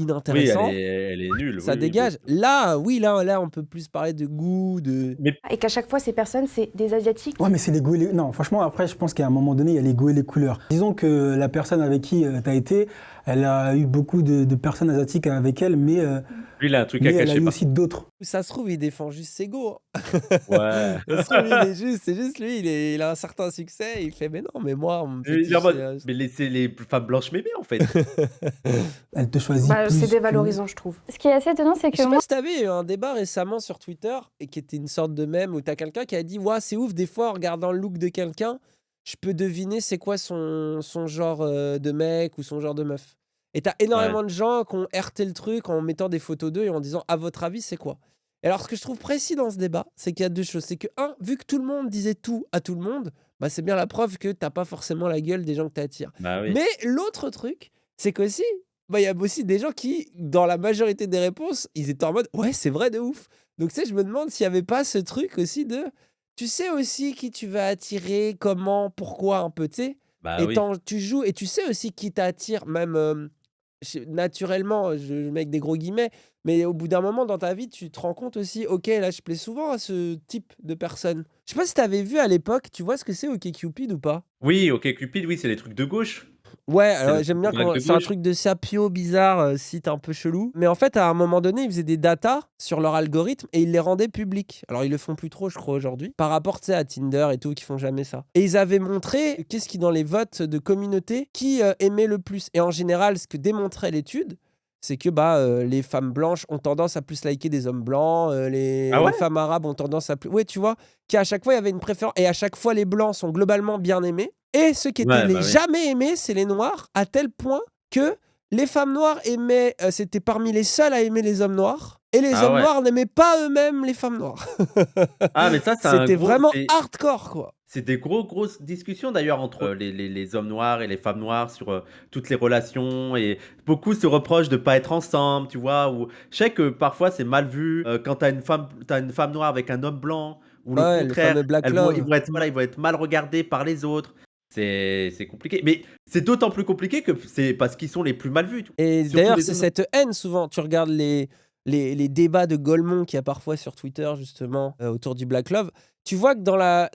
Oui, inintéressant, elle est nulle, ça oui, oui, dégage. Là, oui, là, on peut plus parler de goût, de. Mais Et qu'à chaque fois, ces personnes, c'est des Asiatiques. Ouais, mais c'est les goûts et les... Non, franchement, après, je pense qu'à un moment donné, il y a les goûts et les couleurs. Disons que la personne avec qui tu as été, elle a eu beaucoup de personnes asiatiques avec elle, lui, il a un truc à mais elle a cacher eu par aussi d'autres. Ça se trouve, il défend juste ses goûts, hein. Ouais. Ça se trouve, c'est juste lui, il a un certain succès, il fait, mais non, mais moi, on me fait Il est en mode, ticher. mais laissez les femmes blanches m'aimer, en fait. Elle te choisit Bah, plus c'est que- dévalorisant, je trouve. Ce qui est assez étonnant, c'est Je que sais moi, pas si t'avais eu un débat récemment sur Twitter et qui était une sorte de mème où t'as quelqu'un qui a dit ouais, c'est ouf, des fois en regardant le look de quelqu'un, je peux deviner c'est quoi son genre de mec ou son genre de meuf. Et t'as Ouais. énormément de gens qui ont RT le truc en mettant des photos d'eux et en disant à votre avis c'est quoi. Et alors ce que je trouve précis dans ce débat, c'est qu'il y a deux choses. C'est que un, vu que tout le monde disait tout à tout le monde, bah c'est bien la preuve que t'as pas forcément la gueule des gens que t'attires. Bah oui. Mais l'autre truc, c'est qu'aussi, bah, il y a aussi des gens qui, dans la majorité des réponses, ils étaient en mode ouais, c'est vrai de ouf. Donc, tu sais, je me demande s'il n'y avait pas ce truc aussi de tu sais aussi qui tu vas attirer, comment, pourquoi, un peu, tu sais. Bah Et oui. tu joues, et tu sais aussi qui t'attire, même naturellement, je mets avec des gros guillemets, mais au bout d'un moment dans ta vie, tu te rends compte aussi, ok, là, je plais souvent à ce type de personne. Je sais pas si t'avais vu à l'époque, tu vois ce que c'est OkCupid ou pas? Oui, OkCupid, oui, c'est les trucs de gauche. Ouais, C'est alors le j'aime truc bien de drague quand de c'est un gauche. truc de sapio bizarre, site un peu chelou. Mais en fait, à un moment donné, ils faisaient des datas sur leur algorithme et ils les rendaient publics. Alors ils le font plus trop, je crois, aujourd'hui. Par rapport, tu sais, à Tinder et tout, qui font jamais ça. Et ils avaient montré qu'est-ce qui, dans les votes de communauté, qui aimait le plus. Et en général, ce que démontrait l'étude, c'est que les femmes blanches ont tendance à plus liker des hommes blancs, Ah les ouais? femmes arabes ont tendance à plus. Ouais, tu vois, qu'à chaque fois, il y avait une préférence. Et à chaque fois, les blancs sont globalement bien aimés. Et ceux qui étaient Ouais, les bah oui. jamais aimés, c'est les noirs, à tel point que les femmes noires aimaient, c'était parmi les seuls à aimer les hommes noirs, et les Ah hommes ouais. noirs n'aimaient pas eux-mêmes les femmes noires. Ah, mais ça, c'est un C'était gros. vraiment hardcore, quoi. C'est des grosses discussions d'ailleurs entre les hommes noirs et les femmes noires sur toutes les relations et beaucoup se reprochent de pas être ensemble, tu vois. Ou je sais que parfois c'est mal vu quand t'as une femme noire avec un homme blanc ou le Ouais, le contraire. fameux Black Ils Love. vont être, voilà, ils vont être mal regardés par les autres. C'est compliqué. Mais c'est d'autant plus compliqué que c'est parce qu'ils sont les plus mal vus. Et Surtout d'ailleurs, les c'est hommes. cette haine souvent. Tu regardes les débats de Golemont qu'il y a parfois sur Twitter, justement, autour du Black Love. Tu vois que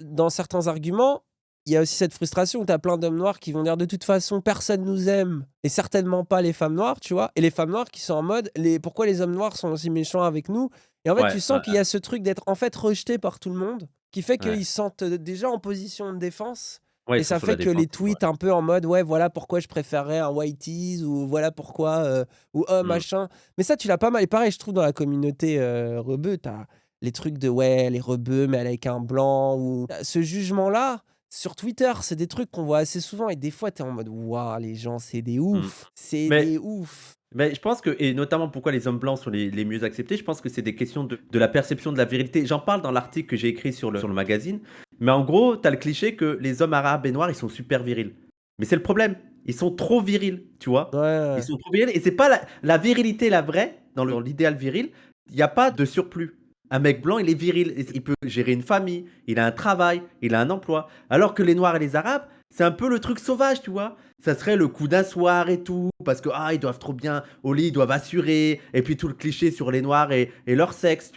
dans certains arguments, il y a aussi cette frustration où tu as plein d'hommes noirs qui vont dire de toute façon, personne nous aime, et certainement pas les femmes noires, tu vois. Et les femmes noires qui sont en mode pourquoi les hommes noirs sont aussi méchants avec nous. Et en fait, Ouais, tu sens ouais, qu'il y a ce truc d'être en fait rejeté par tout le monde, qui fait ouais. qu'ils se sentent déjà en position de défense. Ouais, Et ils sont ça sur la fait que les défensive, ouais. tweets un peu en mode ouais, voilà pourquoi je préférerais un whiteies ou voilà pourquoi ou oh Mm. machin. Mais ça, tu l'as pas mal. Et pareil, je trouve dans la communauté rebeu, t'as les trucs de ouais, les rebeux, mais avec un blanc ou ce jugement-là. Sur Twitter, c'est des trucs qu'on voit assez souvent et des fois, t'es en mode waouh, les gens, c'est des Mm. ouf. C'est Mais des ouf. Mais je pense que, et notamment pourquoi les hommes blancs sont les mieux acceptés, je pense que c'est des questions de la perception de la virilité. J'en parle dans l'article que j'ai écrit sur le magazine. Mais en gros, tu as le cliché que les hommes arabes et noirs, ils sont super virils. Mais c'est le problème. Ils sont trop virils, tu vois. Ouais. Ils sont trop virils. Et c'est pas la virilité, la vraie, dans l'idéal viril, il n'y a pas de surplus. Un mec blanc, il est viril. Il peut gérer une famille, il a un travail, il a un emploi. Alors que les noirs et les arabes, c'est un peu le truc sauvage, tu vois. Ça serait le coup d'un soir et tout, parce que ils doivent trop bien au lit, ils doivent assurer, et puis tout le cliché sur les noirs et leur sexe.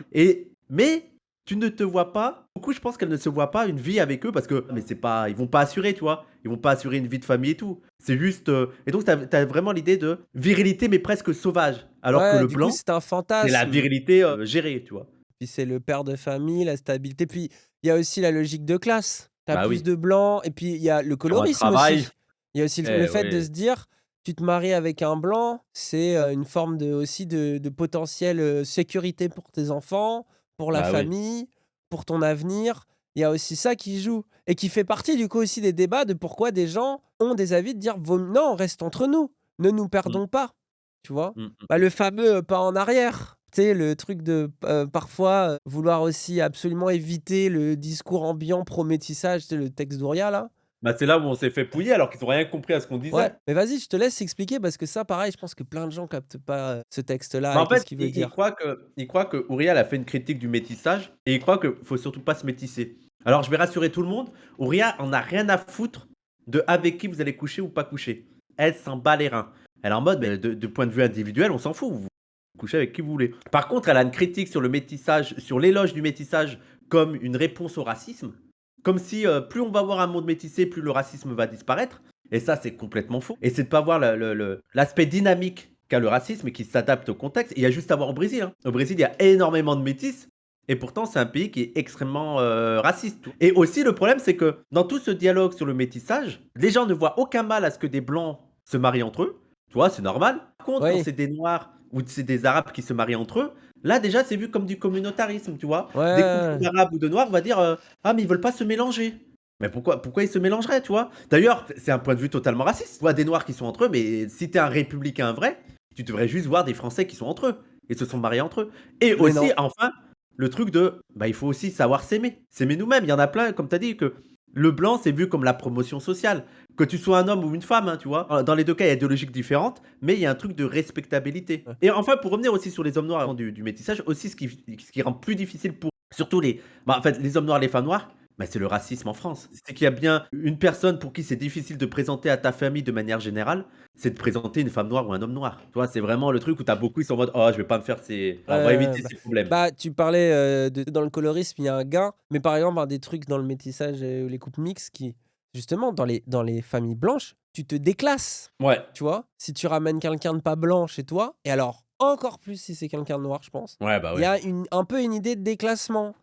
Mais tu ne te vois pas, beaucoup je pense qu'elles ne se voient pas une vie avec eux, parce que mais c'est pas, ils vont pas assurer, tu vois. Ils vont pas assurer une vie de famille et tout. C'est juste. Et donc, t'as vraiment l'idée de virilité, mais presque sauvage. Alors que Ouais, le du coup, blanc, c'est un c'est la fantasme. virilité gérée, tu vois. Puis c'est le père de famille, la stabilité. Puis il y a aussi la logique de classe. T'as Bah plus oui. de blancs. Et puis il y a le Qui ont un colorisme travail. aussi. Il y a aussi le fait de Oui. se dire, tu te maries avec un blanc, c'est une forme aussi de potentielle sécurité pour tes enfants, pour la Bah oui. famille, pour ton avenir. Il y a aussi ça qui joue. Et qui fait partie du coup aussi des débats de pourquoi des gens ont des avis de dire, non, reste entre nous. Ne nous Mm, perdons pas. Tu vois? mm, mm. Bah, le fameux pas en arrière. Tu sais, le truc de parfois vouloir aussi absolument éviter le discours ambiant pro-métissage, tu sais, le texte d'Ouria là. Bah, c'est là où on s'est fait pouiller alors qu'ils ont rien compris à ce qu'on disait. Ouais, mais vas-y, je te laisse expliquer parce que ça, pareil, je pense que plein de gens captent pas ce texte-là Bah, et en qu'est-ce fait, qu'il veut dire. il croit que Uriel a fait une critique du métissage et il croit qu'il faut surtout pas se métisser. Alors, je vais rassurer tout le monde, Uriel en a rien à foutre de avec qui vous allez coucher ou pas coucher. Elle s'en bat les reins. Elle est en mode, mais de point de vue individuel, on s'en fout. Vous couchez avec qui vous voulez. Par contre, elle a une critique sur le métissage, sur l'éloge du métissage comme une réponse au racisme. Comme si plus on va avoir un monde métissé, plus le racisme va disparaître. Et ça, c'est complètement faux. Et c'est de pas voir l'aspect dynamique qu'a le racisme et qui s'adapte au contexte. Et il y a juste à voir au Brésil. Hein. Au Brésil, il y a énormément de métis. Et pourtant, c'est un pays qui est extrêmement raciste. Et aussi, le problème, c'est que dans tout ce dialogue sur le métissage, les gens ne voient aucun mal à ce que des Blancs se marient entre eux. Tu vois, c'est normal. Par contre, quand Oui. c'est des Noirs ou c'est des Arabes qui se marient entre eux, là, déjà, c'est vu comme du communautarisme, tu vois. Ouais, Des ouais, couples ouais. d'Arabes ou de Noirs, on va dire ah, mais ils veulent pas se mélanger. Mais pourquoi ils se mélangeraient, tu vois? D'ailleurs, c'est un point de vue totalement raciste. Tu vois des Noirs qui sont entre eux, mais si t'es un républicain vrai, tu devrais juste voir des Français qui sont entre eux et se sont mariés entre eux. Et Mais aussi, non. enfin, le truc de, bah, il faut aussi savoir s'aimer. S'aimer nous-mêmes. Il y en a plein, comme tu as dit, que le blanc, c'est vu comme la promotion sociale. Que tu sois un homme ou une femme, hein, tu vois. Dans les deux cas, il y a deux logiques différentes, mais il y a un truc de respectabilité. Ouais. Et enfin, pour revenir aussi sur les hommes noirs du métissage, aussi ce qui rend plus difficile pour surtout en fait, les hommes noirs, les femmes noires, bah, c'est le racisme en France. C'est qu'il y a bien une personne pour qui c'est difficile de présenter à ta famille de manière générale, c'est de présenter une femme noire ou un homme noir. Tu vois, c'est vraiment le truc où t'as beaucoup, ils sont en mode, oh, je vais pas me faire ces. Alors, on va éviter ces problèmes. Bah, tu parlais dans le colorisme, il y a un gain, mais par exemple, des trucs dans le métissage ou les couples mixtes qui, justement, dans les familles blanches, tu te déclasses, Ouais. tu vois. Si tu ramènes quelqu'un de pas blanc chez toi, et alors encore plus si c'est quelqu'un de noir, je pense, Ouais, bah il y a un peu une idée de déclassement.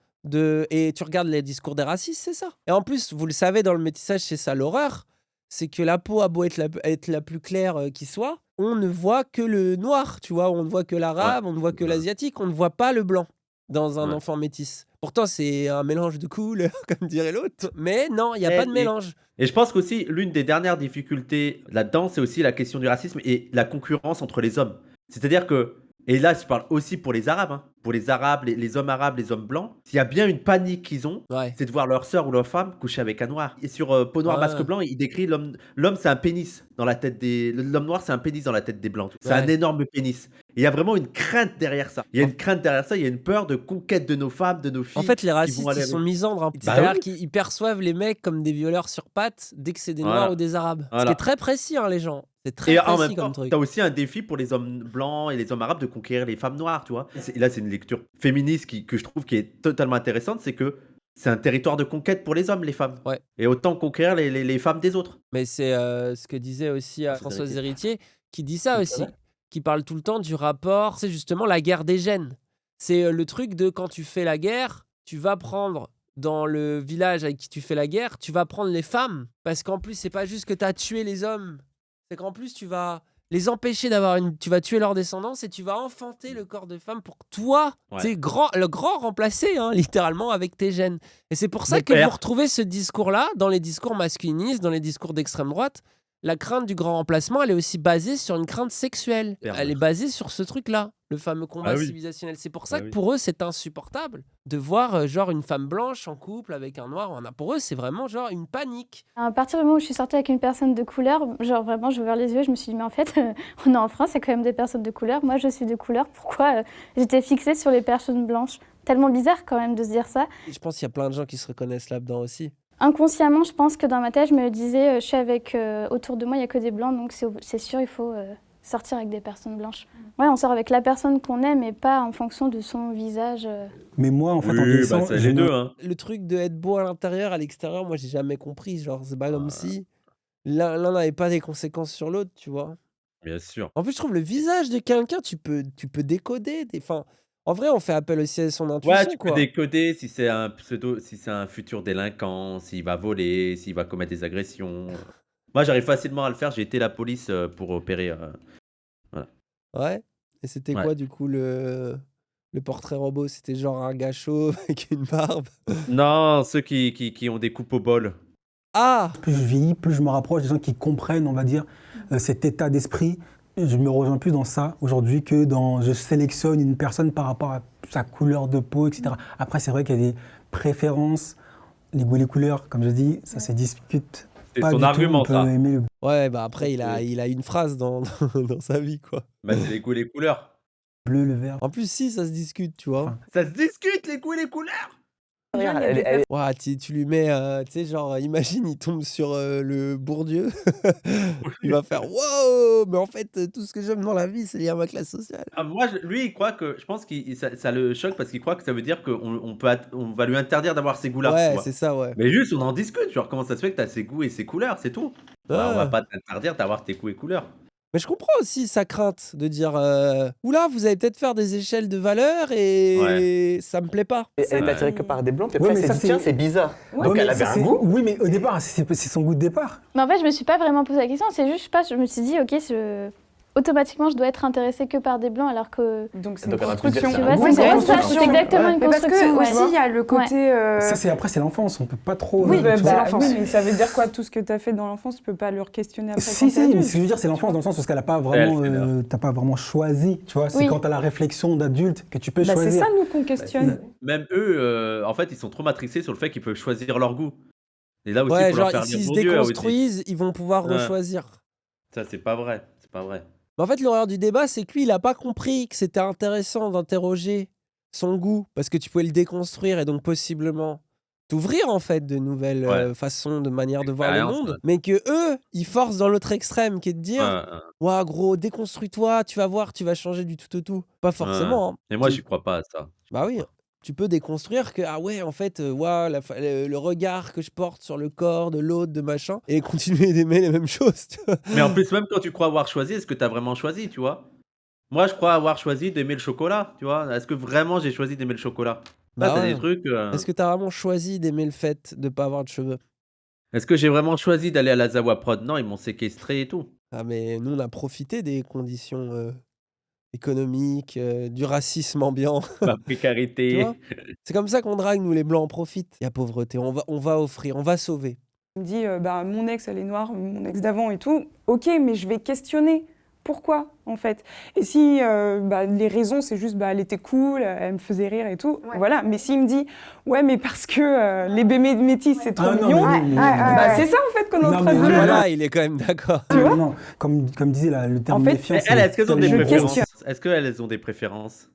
Et tu regardes les discours des racistes, c'est ça. Et en plus, vous le savez, dans le métissage, c'est ça l'horreur. C'est que la peau a beau être la plus claire qui soit, on ne voit que le noir, tu vois. On ne voit que l'arabe, on ne voit que l'asiatique, on ne voit pas le blanc dans un enfant métis. Pourtant, c'est un mélange de couleurs, comme dirait l'autre. Mais non, il n'y a pas de mélange. Et je pense qu'aussi, l'une des dernières difficultés là-dedans, c'est aussi la question du racisme et la concurrence entre les hommes. C'est-à-dire que, et là, je parle aussi pour les Arabes, hein, pour les Arabes, les hommes arabes, les hommes blancs, s'il y a bien une panique qu'ils ont, c'est de voir leur sœur ou leur femme coucher avec un noir. Et sur Peau noire, masque blanc, il décrit l'homme, c'est un pénis dans la tête des. L'homme noir, c'est un pénis dans la tête des blancs. C'est un énorme pénis. Et il y a vraiment une crainte derrière ça. Il y a une crainte derrière ça, il y a une peur de conquête de nos femmes, de nos filles. En fait, les qui vont racistes, aller ils sont avec- misandres. Hein. Bah C'est-à-dire oui. qu'ils perçoivent les mecs comme des violeurs sur pattes dès que c'est des Voilà. noirs ou des arabes. Ce qui Voilà. est très précis, hein, les gens. C'est très Et en précis même comme temps, truc. t'as aussi un défi pour les hommes blancs et les hommes arabes de conquérir les femmes noires, tu vois. Et là, c'est une lecture féministe que je trouve qui est totalement intéressante, c'est que c'est un territoire de conquête pour les hommes, les femmes. Ouais. Et autant conquérir les femmes des autres. Mais c'est ce que disait aussi Françoise Héritier, qui dit ça Tout à aussi, fait. qui parle tout le temps du rapport, c'est justement la guerre des gènes. C'est le truc de quand tu fais la guerre, tu vas prendre dans le village avec qui tu fais la guerre, tu vas prendre les femmes. Parce qu'en plus, c'est pas juste que tu as tué les hommes, c'est qu'en plus, tu vas les empêcher d'avoir une. Tu vas tuer leur descendance et tu vas enfanter le corps de femme pour toi. Ouais. C'est le grand remplacé, hein, littéralement, avec tes gènes. Et c'est pour ça Mon que père. vous retrouvez ce discours-là dans les discours masculinistes, dans les discours d'extrême droite. La crainte du grand remplacement, elle est aussi basée sur une crainte sexuelle. Pervers. Elle est basée sur ce truc-là, le fameux combat Ah oui. civilisationnel. C'est pour ça Ah que oui. pour eux, c'est insupportable de voir genre une femme blanche en couple avec un noir ou un. Pour eux, c'est vraiment genre une panique. À partir du moment où je suis sortie avec une personne de couleur, genre vraiment, j'ai ouvert les yeux, je me suis dit, mais en fait, on est en France, il y a quand même des personnes de couleur. Moi, je suis de couleur. Pourquoi j'étais fixée sur les personnes blanches? Tellement bizarre quand même de se dire ça. Et je pense qu'il y a plein de gens qui se reconnaissent là-dedans aussi. Inconsciemment, je pense que dans ma tête, je me disais, je suis avec, autour de moi, il n'y a que des blancs, donc c'est sûr, il faut sortir avec des personnes blanches. Ouais, on sort avec la personne qu'on aime et pas en fonction de son visage. Mais moi, en fait, en Oui, vieillissant, bah, c'est j'ai les deux, hein. Le truc de être beau à l'intérieur, à l'extérieur, moi, j'ai jamais compris. Genre, c'est pas comme si l'un n'avait pas des conséquences sur l'autre, tu vois. Bien sûr. En plus, je trouve le visage de quelqu'un, tu peux décoder. Enfin, en vrai, on fait appel aussi à son intuition, Ouais, tu peux quoi. décoder si c'est un pseudo, si c'est un futur délinquant, s'il va voler, s'il va commettre des agressions. Moi, j'arrive facilement à le faire. J'ai été la police pour opérer. Voilà. Ouais. Et c'était Ouais. quoi, du coup, le portrait robot? C'était genre un gars chauve avec une barbe. Non, ceux qui ont des coupes au bol. Ah! plus je vieillis, plus je me rapproche des gens qui comprennent, on va dire, cet état d'esprit. Je me rejoins plus dans ça aujourd'hui que dans je sélectionne une personne par rapport à sa couleur de peau, etc. Après, c'est vrai qu'il y a des préférences, les goûts et les couleurs, comme je dis, ça se discute. C'est pas son du tout. argument, On peut ça. aimer le Ouais, bah après, il Ok. a une phrase dans sa vie, quoi. Bah, c'est les goûts et les couleurs. bleu, le vert. En plus, si, ça se discute, tu vois. Enfin, Ça se discute, les goûts et les couleurs. Regarde, il y a des elle- Ouah, tu lui mets, tu sais, genre, imagine, il tombe sur le Bourdieu. Il va faire waouh, mais en fait, tout ce que j'aime dans la vie, c'est lié à ma classe sociale. Ah, moi, lui, il croit que. Je pense que ça le choque parce qu'il croit que ça veut dire on va lui interdire d'avoir ces goûts-là, tu Ouais, vois. c'est ça, ouais. Mais juste, on en discute. Genre, comment ça se fait que tu as ces goûts et ces couleurs, c'est tout. Bah, on va Ah. pas t'interdire d'avoir tes goûts et couleurs. Mais je comprends aussi sa crainte de dire oula, vous allez peut-être faire des échelles de valeur et ça me plaît pas. Elle est attirée que par des blancs, puis Ouais, après, mais elle ça, s'est dit, tiens, c'est- c'est bizarre. Ouais, Donc mais elle avait ça, un c'est- goût. Oui, mais au départ, c'est son goût de départ. Mais en fait, je me suis pas vraiment posé la question. C'est juste, je sais pas, je me suis dit, ok, automatiquement, je dois être intéressée que par des blancs, alors que. Donc c'est Donc, une on a pu dire construction. ça. Tu vois, Oui, c'est c'est ouais, une ça, construction. c'est exactement une Mais parce construction. que ouais. aussi, il y a le côté. Ça, c'est après, c'est l'enfance. On peut pas trop. Oui, tu bah, vois. c'est l'enfance. Oui, mais ça veut dire quoi? Tout ce que tu as fait dans l'enfance, tu peux pas le questionner après Si, quand si, t'es mais adulte. ce que je veux dire, c'est l'enfance dans le sens où qu'elle a pas vraiment, Elle, c'est là. t'as pas vraiment choisi, tu vois. C'est Oui. quand t'as la réflexion d'adulte que tu peux Bah, c'est choisir. ça, nous, qu'on questionne. Même eux, en fait, ils sont trop matrixés sur le fait qu'ils peuvent choisir leur goût. Et là aussi, il Ouais, faut leur genre, faire dire s'ils se bon Dieu aussi. déconstruisent, ils vont pouvoir Ouais. rechoisir. Ça, c'est pas vrai. C'est pas vrai. Mais en fait, l'horreur du débat, c'est que lui, il a pas compris que c'était intéressant d'interroger son goût parce que tu pouvais le déconstruire et donc possiblement t'ouvrir en fait de nouvelles Ouais. façons, de manières de voir le Expérience, monde, ouais. mais que eux, ils forcent dans l'autre extrême qui est de dire ouah gros, déconstruis-toi, tu vas voir, tu vas changer du tout au tout. Pas forcément. hein. Et moi, Tu- j'y crois pas à ça. Bah oui, tu peux déconstruire que, ah ouais, en fait, ouah, le regard que je porte sur le corps de l'autre, de machin, et continuer d'aimer les mêmes choses. Tu vois. Mais en plus, même quand tu crois avoir choisi, est-ce que tu as vraiment choisi, tu vois? Moi, je crois avoir choisi d'aimer le chocolat, tu vois? Est-ce que vraiment j'ai choisi d'aimer le chocolat? Bah Là, t'as ouais. des trucs. Est-ce que t'as vraiment choisi d'aimer le fait de pas avoir de cheveux? Est-ce que j'ai vraiment choisi d'aller à la Zawa Prod? Non, ils m'ont séquestré et tout. Ah mais nous, on a profité des conditions économiques, du racisme ambiant. La Tu précarité. vois? C'est comme ça qu'on drague, nous les blancs, on profite. Il y a pauvreté, on va offrir, on va sauver. Il me dit, bah, mon ex, elle est noire, mon ex d'avant et tout. Ok, mais je vais questionner. Pourquoi, en fait? Et si bah, les raisons, c'est juste, bah, elle était cool, elle me faisait rire et tout, Ouais. voilà. Mais s'il me dit, ouais, mais parce que les bébés métis, c'est trop Ah non, mignon, mais non, mais- bah, c'est ça, en fait, qu'on est en Non, train de mais dire. Voilà, il est quand même d'accord. Non, non, comme disait le terme En fait, méfiance. Mais elles, est-ce qu'elles ont des Je préférences? questionne. Est-ce qu'elles ont des préférences?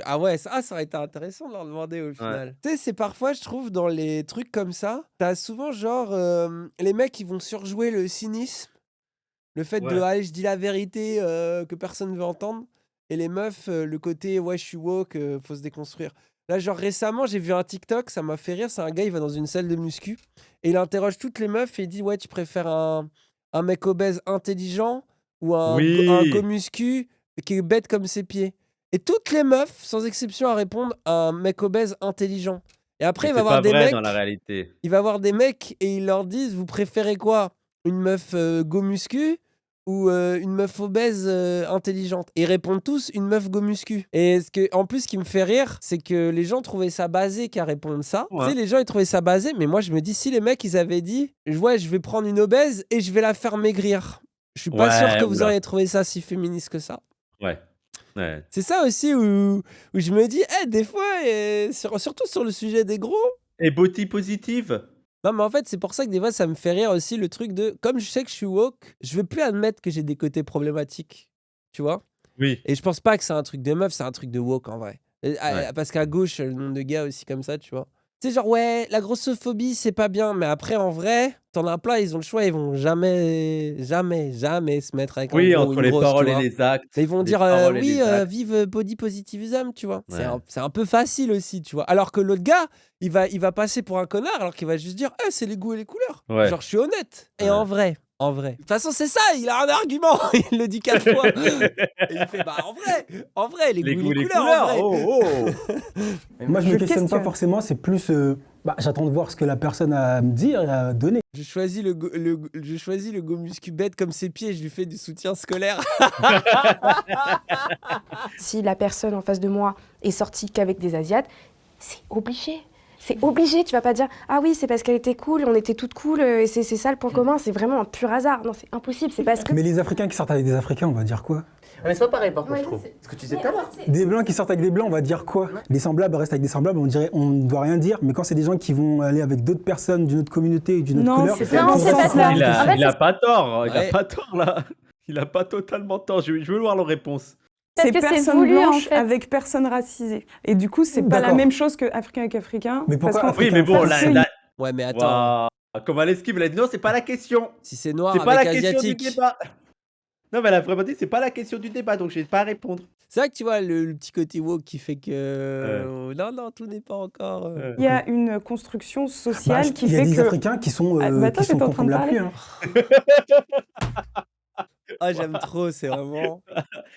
Ah ouais, ça aurait été intéressant de leur demander au final. Tu sais, c'est parfois, je trouve, dans les trucs comme ça, t'as souvent genre, les mecs qui vont surjouer le cynisme, le fait de, Ouais. allez, je dis la vérité que personne veut entendre, et les meufs, le côté, ouais, je suis woke, faut se déconstruire. Là, genre récemment, j'ai vu un TikTok, ça m'a fait rire, c'est un gars, il va dans une salle de muscu, et il interroge toutes les meufs, et il dit, ouais, tu préfères un mec obèse intelligent, ou un Oui. go muscu qui est bête comme ses pieds. Et toutes les meufs, sans exception, à répondre à un mec obèse intelligent. Et après, Mais il va c'est voir pas des vrai mecs, dans la réalité. il va voir des mecs et ils leur disent, vous préférez quoi? Une meuf go muscu ou une meuf obèse intelligente? Et ils répondent tous une meuf go muscu. Et en plus, ce qui me fait rire, c'est que les gens trouvaient ça basé qu'à répondre ça. Ouais. Tu sais, les gens ils trouvaient ça basé, mais moi je me dis, si les mecs ils avaient dit, ouais, je vais prendre une obèse et je vais la faire maigrir. Je suis pas sûr Ouais, que vous oula. auriez trouvé ça si féministe que ça. Ouais. Ouais. C'est ça aussi où je me dis, des fois, surtout sur le sujet des gros. Et body positive? Non, mais en fait, c'est pour ça que des fois, ça me fait rire aussi le truc de, comme je sais que je suis woke, je veux plus admettre que j'ai des côtés problématiques. Tu vois? Oui. Et je pense pas que c'est un truc de meuf, c'est un truc de woke en vrai. Ouais. Parce qu'à gauche, le nombre de gars aussi comme ça, tu vois. Tu sais, genre, ouais, la grossophobie, c'est pas bien. Mais après, en vrai, t'en as plein, ils ont le choix, ils vont jamais se mettre avec Oui, un gros ou entre une les grosse, paroles tu et vois. les actes. Mais ils vont Les dire, paroles et oui, les actes. vive body positivism, tu vois. Ouais. C'est un peu facile aussi, tu vois. Alors que l'autre gars, il va passer pour un connard, alors qu'il va juste dire, c'est les goûts et les couleurs. Ouais. Genre, je suis honnête. Et Ouais. en vrai. De toute façon, c'est ça, il a un argument. Il le dit 4 fois. Et il fait, bah, en vrai, les goûts et les couleurs, en vrai. Oh, oh. Moi, je me questionne pas questionne. forcément, c'est plus. J'attends de voir ce que la personne a à me dire et à donner. Je choisis le go muscu bête comme ses pieds, je lui fais du soutien scolaire. Si la personne en face de moi est sortie qu'avec des Asiates, c'est obligé. C'est obligé, tu vas pas dire « Ah oui, c'est parce qu'elle était cool, on était toutes cool, et c'est ça le point commun. » C'est vraiment un pur hasard. Non, c'est impossible, c'est parce que... Mais les Africains qui sortent avec des Africains, on va dire quoi? Mais c'est pas pareil, par contre, je trouve. Ce que tu disais tout à l'heure. Des Blancs qui sortent avec des Blancs, on va dire quoi? Les semblables restent avec des semblables, on ne doit rien dire. Mais quand c'est des gens qui vont aller avec d'autres personnes d'une autre communauté et d'une autre Non, couleur, c'est Non, c'est pas ça. Il a, En fait, il a pas tort. Il Ouais. a pas tort, là. Il a pas totalement tort. Je veux voir leur réponse. parce c'est que c'est personnes voulu, en blanches fait. avec personnes racisées. Et du coup, c'est pas la D'accord. même chose que africain avec africain. Mais pourquoi parce qu'en- Oui, mais bon, parce que- Ouais, mais attends, Comme à l'esquive, elle a dit non, c'est pas la question. si c'est noir C'est pas la avec question du asiatique. débat. Non, mais elle a vraiment dit c'est pas la question du débat, donc je vais pas répondre. C'est vrai que tu vois le petit côté woke qui fait que non, tout n'est pas encore. Il y a une construction Bah, sociale qui il y a fait des que... Africains qui sont, Ah, bah attends, qui sont j'étais en train comme de la parler. pluie. Hein. Ah, j'aime trop, c'est vraiment.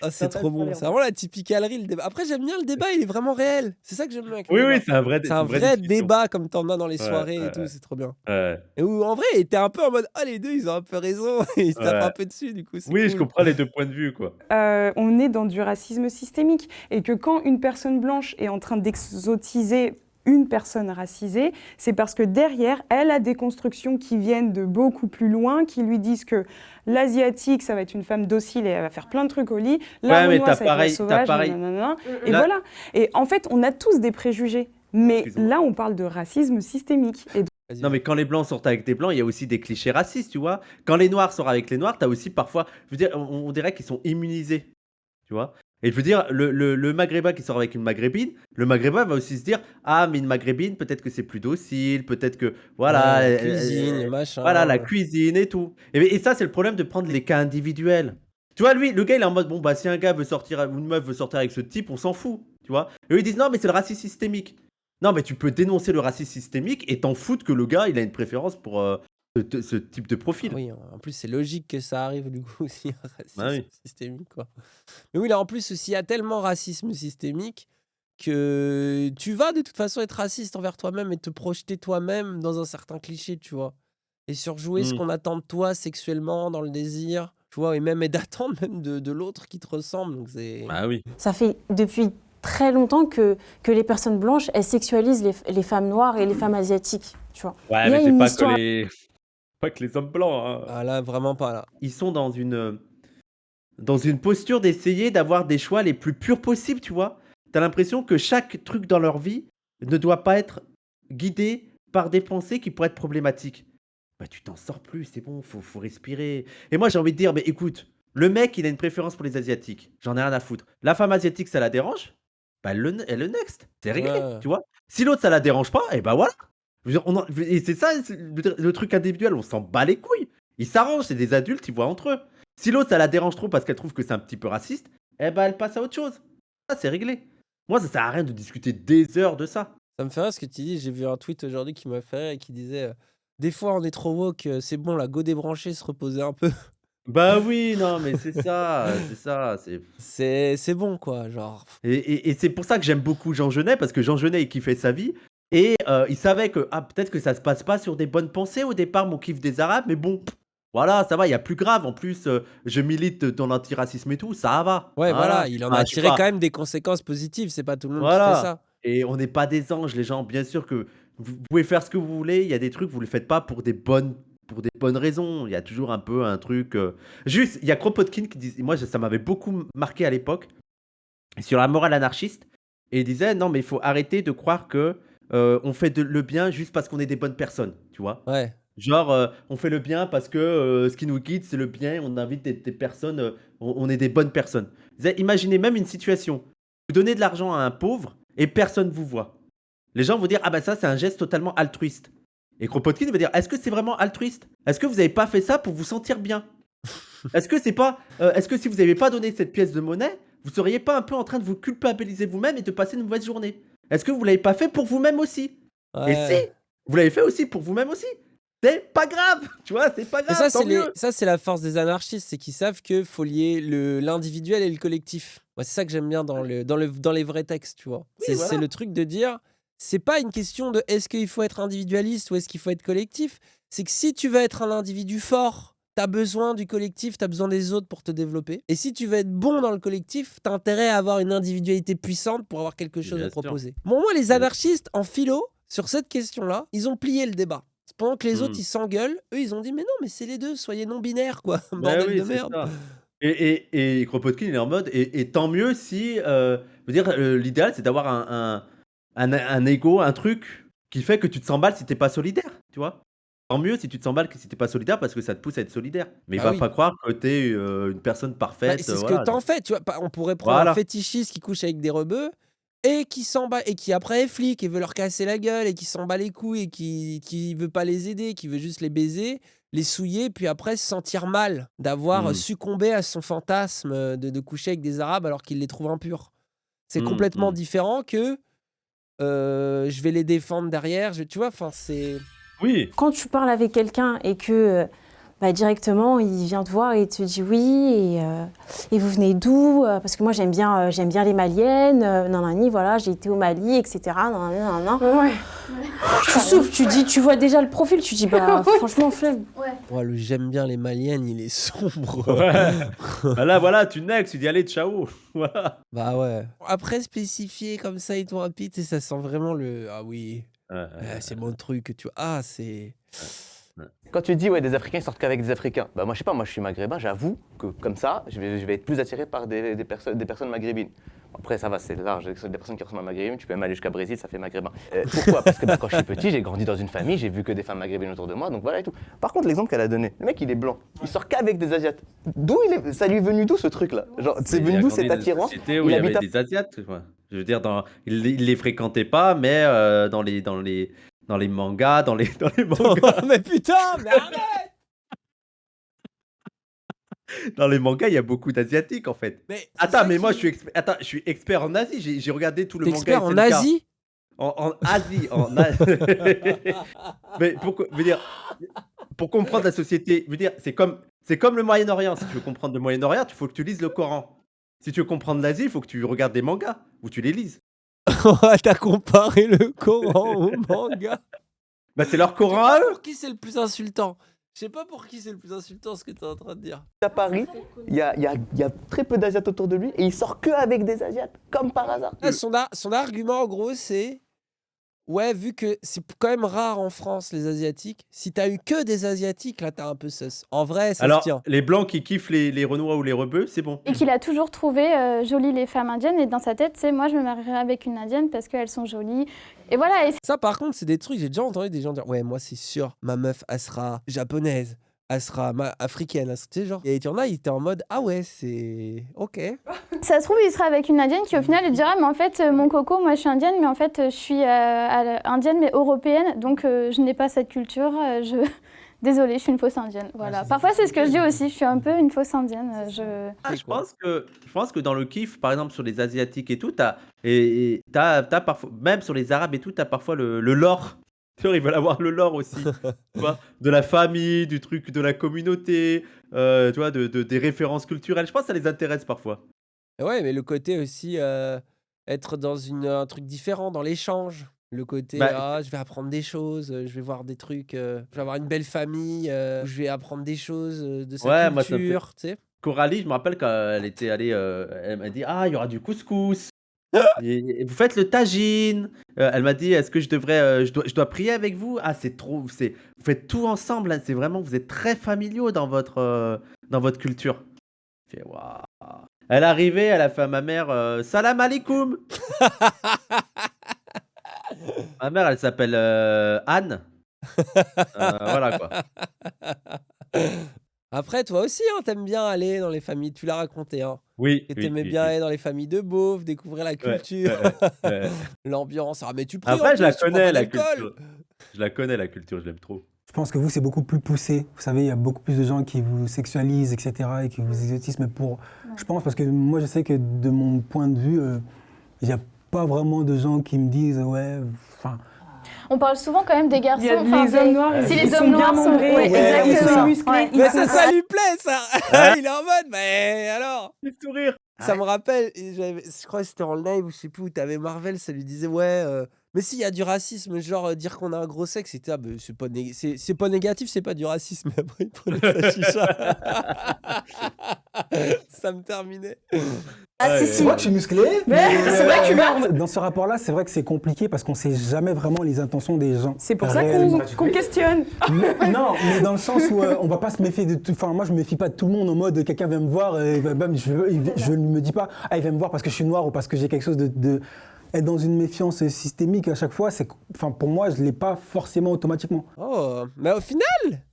Ah, c'est en train trop de bon. parler, C'est vraiment la typicalerie, le débat. Après, j'aime bien le débat, il est vraiment réel. C'est ça que j'aime bien avec le Oui, débat. oui, c'est un vrai, C'est un une vraie vrai discussion. débat comme t'en as dans les Ouais, soirées et ouais, tout, ouais. c'est trop bien. Ouais. Et où en vrai, t'es un peu en mode ah, les deux, ils ont un peu raison, et ils se tapent Ouais. un peu dessus, du coup, c'est Oui, je cool. comprends les deux points de vue, quoi. On est dans du racisme systémique et que quand une personne blanche est en train d'exotiser une personne racisée, c'est parce que derrière, elle a des constructions qui viennent de beaucoup plus loin, qui lui disent que l'asiatique, ça va être une femme docile et elle va faire plein de trucs au lit, la Ouais, mais renois, ça va être la t'as sauvage, pareil. nanana. Et Là- voilà. Et en fait, on a tous des préjugés. Mais Excuse-moi. là, on parle de racisme systémique. Et Vas-y. Non, mais quand les blancs sortent avec des blancs, il y a aussi des clichés racistes, tu vois. Quand les noirs sortent avec les noirs, t'as aussi parfois, je veux dire, on dirait qu'ils sont immunisés, tu vois. Et je veux dire, le maghrébin qui sort avec une maghrébine, le maghrébin va aussi se dire, ah, mais une maghrébine, peut-être que c'est plus docile, peut-être que, voilà, Ouais, la cuisine, le machin. voilà, la cuisine et tout. Et ça, c'est le problème de prendre les cas individuels. Tu vois, lui, le gars, il est en mode, bon, bah, si un gars veut sortir, ou une meuf veut sortir avec ce type, on s'en fout, tu vois. Et eux, ils disent, non, mais c'est le racisme systémique. Non, mais tu peux dénoncer le racisme systémique et t'en foutre que le gars, il a une préférence pour ce type de Ah profil. oui, en plus, c'est logique que ça arrive, du coup, aussi, un racisme Bah oui. systémique, quoi. Mais oui, là, en plus, aussi, il y a tellement racisme systémique que tu vas de toute façon être raciste envers toi-même et te projeter toi-même dans un certain cliché, tu vois. Et surjouer ce Mm. qu'on attend de toi sexuellement, dans le désir, tu vois, et même et d'attendre même de l'autre qui te ressemble. Donc c'est. Bah oui. Ça fait depuis très longtemps que les personnes blanches, elles sexualisent les femmes noires et les femmes asiatiques, tu vois. Ouais, Il y a mais c'est une pas histoire- que les... pas que les hommes blancs. Hein. Ah là, vraiment pas là. Ils sont dans une posture d'essayer d'avoir des choix les plus purs possibles, tu vois. T'as l'impression que chaque truc dans leur vie ne doit pas être guidé par des pensées qui pourraient être problématiques. Bah, tu t'en sors plus, c'est bon, faut respirer. Et moi, j'ai envie de dire, mais écoute, le mec, il a une préférence pour les Asiatiques. J'en ai rien à foutre. La femme asiatique, ça la dérange? Bah, elle le next. C'est réglé, Ouais. tu vois. Si l'autre, ça la dérange pas, et bah voilà. Je veux dire, et c'est ça, le truc individuel, on s'en bat les couilles. Ils s'arrangent, c'est des adultes, ils voient entre eux. Si l'autre, ça la dérange trop parce qu'elle trouve que c'est un petit peu raciste, eh ben, elle passe à autre chose. Ça, c'est réglé. Moi, ça sert à rien de discuter des heures de ça. Ça me fait rire ce que tu dis. J'ai vu un tweet aujourd'hui qui m'a fait rire et qui disait des fois on est trop woke, c'est bon, la go débranchée, se reposer un peu. Bah oui, non, mais c'est ça, c'est ça. C'est bon, quoi. Genre. Et c'est pour ça que j'aime beaucoup Jean Genet, parce que Jean Genet, il kiffait sa vie. Et il savait que peut-être que ça se passe pas sur des bonnes pensées au départ, mon kiff des Arabes, mais bon, voilà, ça va, il y a plus grave. En plus, je milite dans l'antiracisme et tout, ça va. Ouais, voilà, il en a Ah, je sais tiré pas. quand même des conséquences positives. C'est pas tout le monde qui Voilà. fait ça. Et on n'est pas des anges, les gens. Bien sûr que vous pouvez faire ce que vous voulez. Il y a des trucs, vous ne le faites pas pour des bonnes raisons. Il y a toujours un peu un truc. Juste, il y a Kropotkin qui dit. Moi, ça m'avait beaucoup marqué à l'époque sur la morale anarchiste. Et il disait non, mais il faut arrêter de croire que on fait le bien juste parce qu'on est des bonnes personnes. Tu vois. Ouais. Genre, on fait le bien parce que ce qui nous guide, c'est le bien. On invite des personnes. On est des bonnes personnes. Il disait, imaginez même une situation. Vous donnez de l'argent à un pauvre et personne ne vous voit. Les gens vont dire, ah bah ça, c'est un geste totalement altruiste. Et Kropotkin va dire, est-ce que c'est vraiment altruiste? Est-ce que vous n'avez pas fait ça pour vous sentir bien? Est-ce que c'est pas, est-ce que si vous n'avez pas donné cette pièce de monnaie, vous seriez pas un peu en train de vous culpabiliser vous-même et de passer une mauvaise journée? Est-ce que vous l'avez pas fait pour vous-même aussi? Et si, vous l'avez fait aussi pour vous-même aussi. C'est pas grave, tu vois, c'est pas Et grave, tant mieux. ça, c'est la force des anarchistes, c'est qu'ils savent qu'il faut lier l'individuel et le collectif. Moi, c'est ça que j'aime bien dans les vrais textes, tu vois. Oui, voilà. C'est le truc de dire, c'est pas une question de est-ce qu'il faut être individualiste ou est-ce qu'il faut être collectif. C'est que si tu veux être un individu fort, t'as besoin du collectif, t'as besoin des autres pour te développer. Et si tu veux être bon dans le collectif, t'as intérêt à avoir une individualité puissante pour avoir quelque chose Bien à sûr. proposer. Bon, moi, les anarchistes, en philo, sur cette question-là, ils ont plié le débat. Pendant que les autres, ils s'engueulent, eux, ils ont dit, mais non, mais c'est les deux, soyez non-binaires, quoi. Bah Bordel oui, de c'est merde. ça. Et Kropotkin, il est en mode, et tant mieux si, je veux dire, l'idéal, c'est d'avoir un ego, un truc qui fait que tu te sens mal si t'es pas solidaire, tu vois. tant mieux si tu te sens mal que si t'es pas solidaire parce que ça te pousse à être solidaire. Mais Ah va oui. pas croire que t'es une personne Bah, parfaite. c'est ce Voilà. que t'en fais, tu vois. On pourrait prendre un Voilà. fétichiste qui couche avec des rebeux et qui s'en bat et qui après est flic et veut leur casser la gueule et qui s'en bat les couilles et qui veut pas les aider, qui veut juste les baiser, les souiller, puis après se sentir mal d'avoir Mmh. succombé à son fantasme de coucher avec des Arabes alors qu'il les trouve impurs. C'est Mmh, complètement mmh. différent que je vais les défendre derrière. Tu vois, enfin, c'est. Oui. Quand tu parles avec quelqu'un et que directement il vient te voir et te dit oui, et vous venez d'où? Parce que moi j'aime bien les Maliennes, nanani, voilà, j'ai été au Mali, etc. Nanani, nanana. Ouais. Tu souffles, tu vois déjà le profil, tu dis bah franchement flemme. Ouais, le j'aime bien les Maliennes, il est sombre. Ouais. Bah là, voilà, tu next, tu dis allez, ciao. Voilà. Bah ouais. Après, spécifier comme ça et tout rapide, ça sent vraiment le. Ah oui, c'est mon truc, tu vois. Ah, c'est. Quand tu dis ouais, des Africains ils sortent qu'avec des Africains, bah moi je sais pas, moi je suis maghrébin, j'avoue que comme ça, je vais être plus attiré par des personnes maghrébines. Après ça va, c'est large, des personnes qui ressemblent à maghrébines, tu peux même aller jusqu'à Brésil, ça fait maghrébin. Pourquoi? Parce que quand je suis petit, j'ai grandi dans une famille, j'ai vu que des femmes maghrébines autour de moi, donc voilà et tout. Par contre, l'exemple qu'elle a donné, le mec il est blanc, il sort qu'avec des Asiates. D'où ça lui est venu d'où ce truc là? Genre, c'est Il venu a d'où grandi cette dans une attirance? société où il y avait des Asiates. Quoi. Je veux dire, il les fréquentait pas, mais dans les mangas, dans les mangas, Oh, mais putain, mais arrête! dans les mangas, il y a beaucoup d'asiatiques en fait. Mais Attends, mais moi je suis expert en Asie. J'ai regardé tout le T'es manga. expert en SNK. Asie? En Asie, mais pour comprendre la société, veux dire, c'est comme le Moyen-Orient. Si tu veux comprendre le Moyen-Orient, il faut que tu lises le Coran. Si tu veux comprendre l'Asie, il faut que tu regardes des mangas ou tu les lises. T'as comparé le Coran au manga? Bah c'est leur Je sais Coran à pas eux. pour qui c'est le plus insultant. Je sais pas pour qui c'est le plus insultant ce que t'es en train de dire. À Paris, il y a très peu d'Asiates autour de lui et il sort que avec des Asiates, comme par hasard. Ah, son argument en gros c'est ouais, vu que c'est quand même rare en France les Asiatiques, si t'as eu que des Asiatiques, là t'as un peu sus. En vrai, ça se Alors, tient. les blancs qui kiffent les Renois ou les rebeux, c'est bon. Et qu'il a toujours trouvé jolies les femmes indiennes. Et dans sa tête, c'est moi, je me marierai avec une indienne parce qu'elles sont jolies. Et voilà. Et Ça par contre, c'est des trucs, j'ai déjà entendu des gens dire ouais, moi c'est sûr, ma meuf elle sera japonaise, elle sera africaine, tu sais genre. Et il y en a, ils étaient en mode ah ouais, c'est OK. ça se trouve, il sera avec une indienne qui au final lui dira mais en fait, mon coco, moi je suis indienne, mais en fait, je suis indienne mais européenne. Donc je n'ai pas cette culture. Désolée, je suis une fausse indienne. Voilà. Parfois, c'est ce que je dis aussi. Je suis un peu une fausse indienne. Je pense que dans le kiff, par exemple sur les asiatiques et tout, t'as parfois, même sur les arabes et tout, t'as parfois le lore. Tu vois, ils veulent avoir le lore aussi, tu vois, de la famille, du truc, de la communauté, tu vois, des références culturelles. Je pense que ça les intéresse parfois. Et ouais, mais le côté aussi être dans un truc différent, dans l'échange. Le côté je vais apprendre des choses, je vais voir des trucs, je vais avoir une belle famille, où je vais apprendre des choses de sa Moi, ça me fait- culture, tu sais. Coralie, je me rappelle quand elle était allée, elle m'a dit ah il y aura du couscous. Et vous faites le tagine. Elle m'a dit est-ce que je dois prier avec vous? Ah vous faites tout ensemble, hein, c'est vraiment vous êtes très familiaux dans votre culture. Je fais, waouh. Elle est arrivée, elle a fait à ma mère salam alaikum. Ma mère elle s'appelle Anne. Voilà quoi. Après, toi aussi, hein, t'aimes bien aller dans les familles, tu l'as raconté, hein. Oui. Et t'aimais bien aller dans les familles de beaufs, découvrir la culture, Ouais. l'ambiance. Ah, mais tu pries en Après je la plus, tu prends connais pas la d'alcool. culture. Je la connais la culture, je l'aime trop. Je pense que vous, c'est beaucoup plus poussé. Vous savez, il y a beaucoup plus de gens qui vous sexualisent, etc., et qui vous exotisent. Mais je pense, parce que moi, je sais que de mon point de vue, il n'y a pas vraiment de gens qui me disent, ouais, enfin... On parle souvent quand même des garçons. Il y a les hommes noirs, si ils les sont hommes bien noirs sont membrés, ouais, ils exactement. sont musclés. Ouais. Mais ça lui plaît, ça. Il est en mode, mais alors Le sourire. ça me rappelle, je crois que c'était en live, ou je sais plus où t'avais Marvel, ça lui disait ouais, mais si, il y a du racisme, genre dire qu'on a un gros sexe, c'était c'est pas négatif, c'est pas du racisme. Mais après, il prenait sa chicha. Ça me terminait. Ah, si, C'est si. vrai que je suis musclé, c'est vrai que dans ce rapport-là, c'est vrai que c'est compliqué parce qu'on ne sait jamais vraiment les intentions des gens. c'est pour ça Réellement. qu'on questionne. Non, mais dans le sens où on va pas se méfier de tout. Enfin, moi, je me méfie pas de tout le monde en mode quelqu'un vient me voir, je ne me dis pas, ah, il vient me voir parce que je suis noir ou parce que j'ai quelque chose de. être dans une méfiance systémique à chaque fois, enfin, pour moi, je ne l'ai pas forcément automatiquement. Oh, mais au final,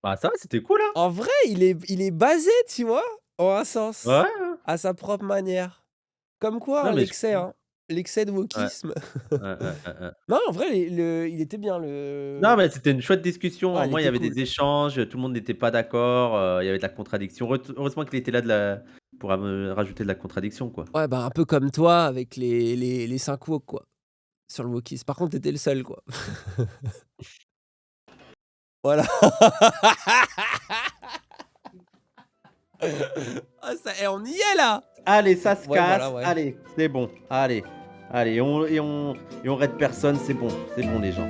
Bah ça, c'était cool, hein. en vrai, il est basé, tu vois, en un sens, Ouais. à sa propre manière. Comme quoi, Non, hein, mais je l'excès, comprends. hein, l'excès de Ouais. wokisme. Ouais. Non, en vrai, il était bien Non, mais c'était une chouette discussion. Ouais, Au il moins, il y était avait cool. des échanges, tout le monde n'était pas d'accord, il y avait de la contradiction. Heureusement qu'il était là pour rajouter de la contradiction, quoi. Ouais, bah, un peu comme toi avec les 5 woke, quoi, sur le wokisme. Par contre, t'étais le seul, quoi. Voilà. Ah ça on y est là! Allez, ça se Ouais, casse. voilà, ouais. Allez, c'est bon. Allez, on raide personne, c'est bon les gens.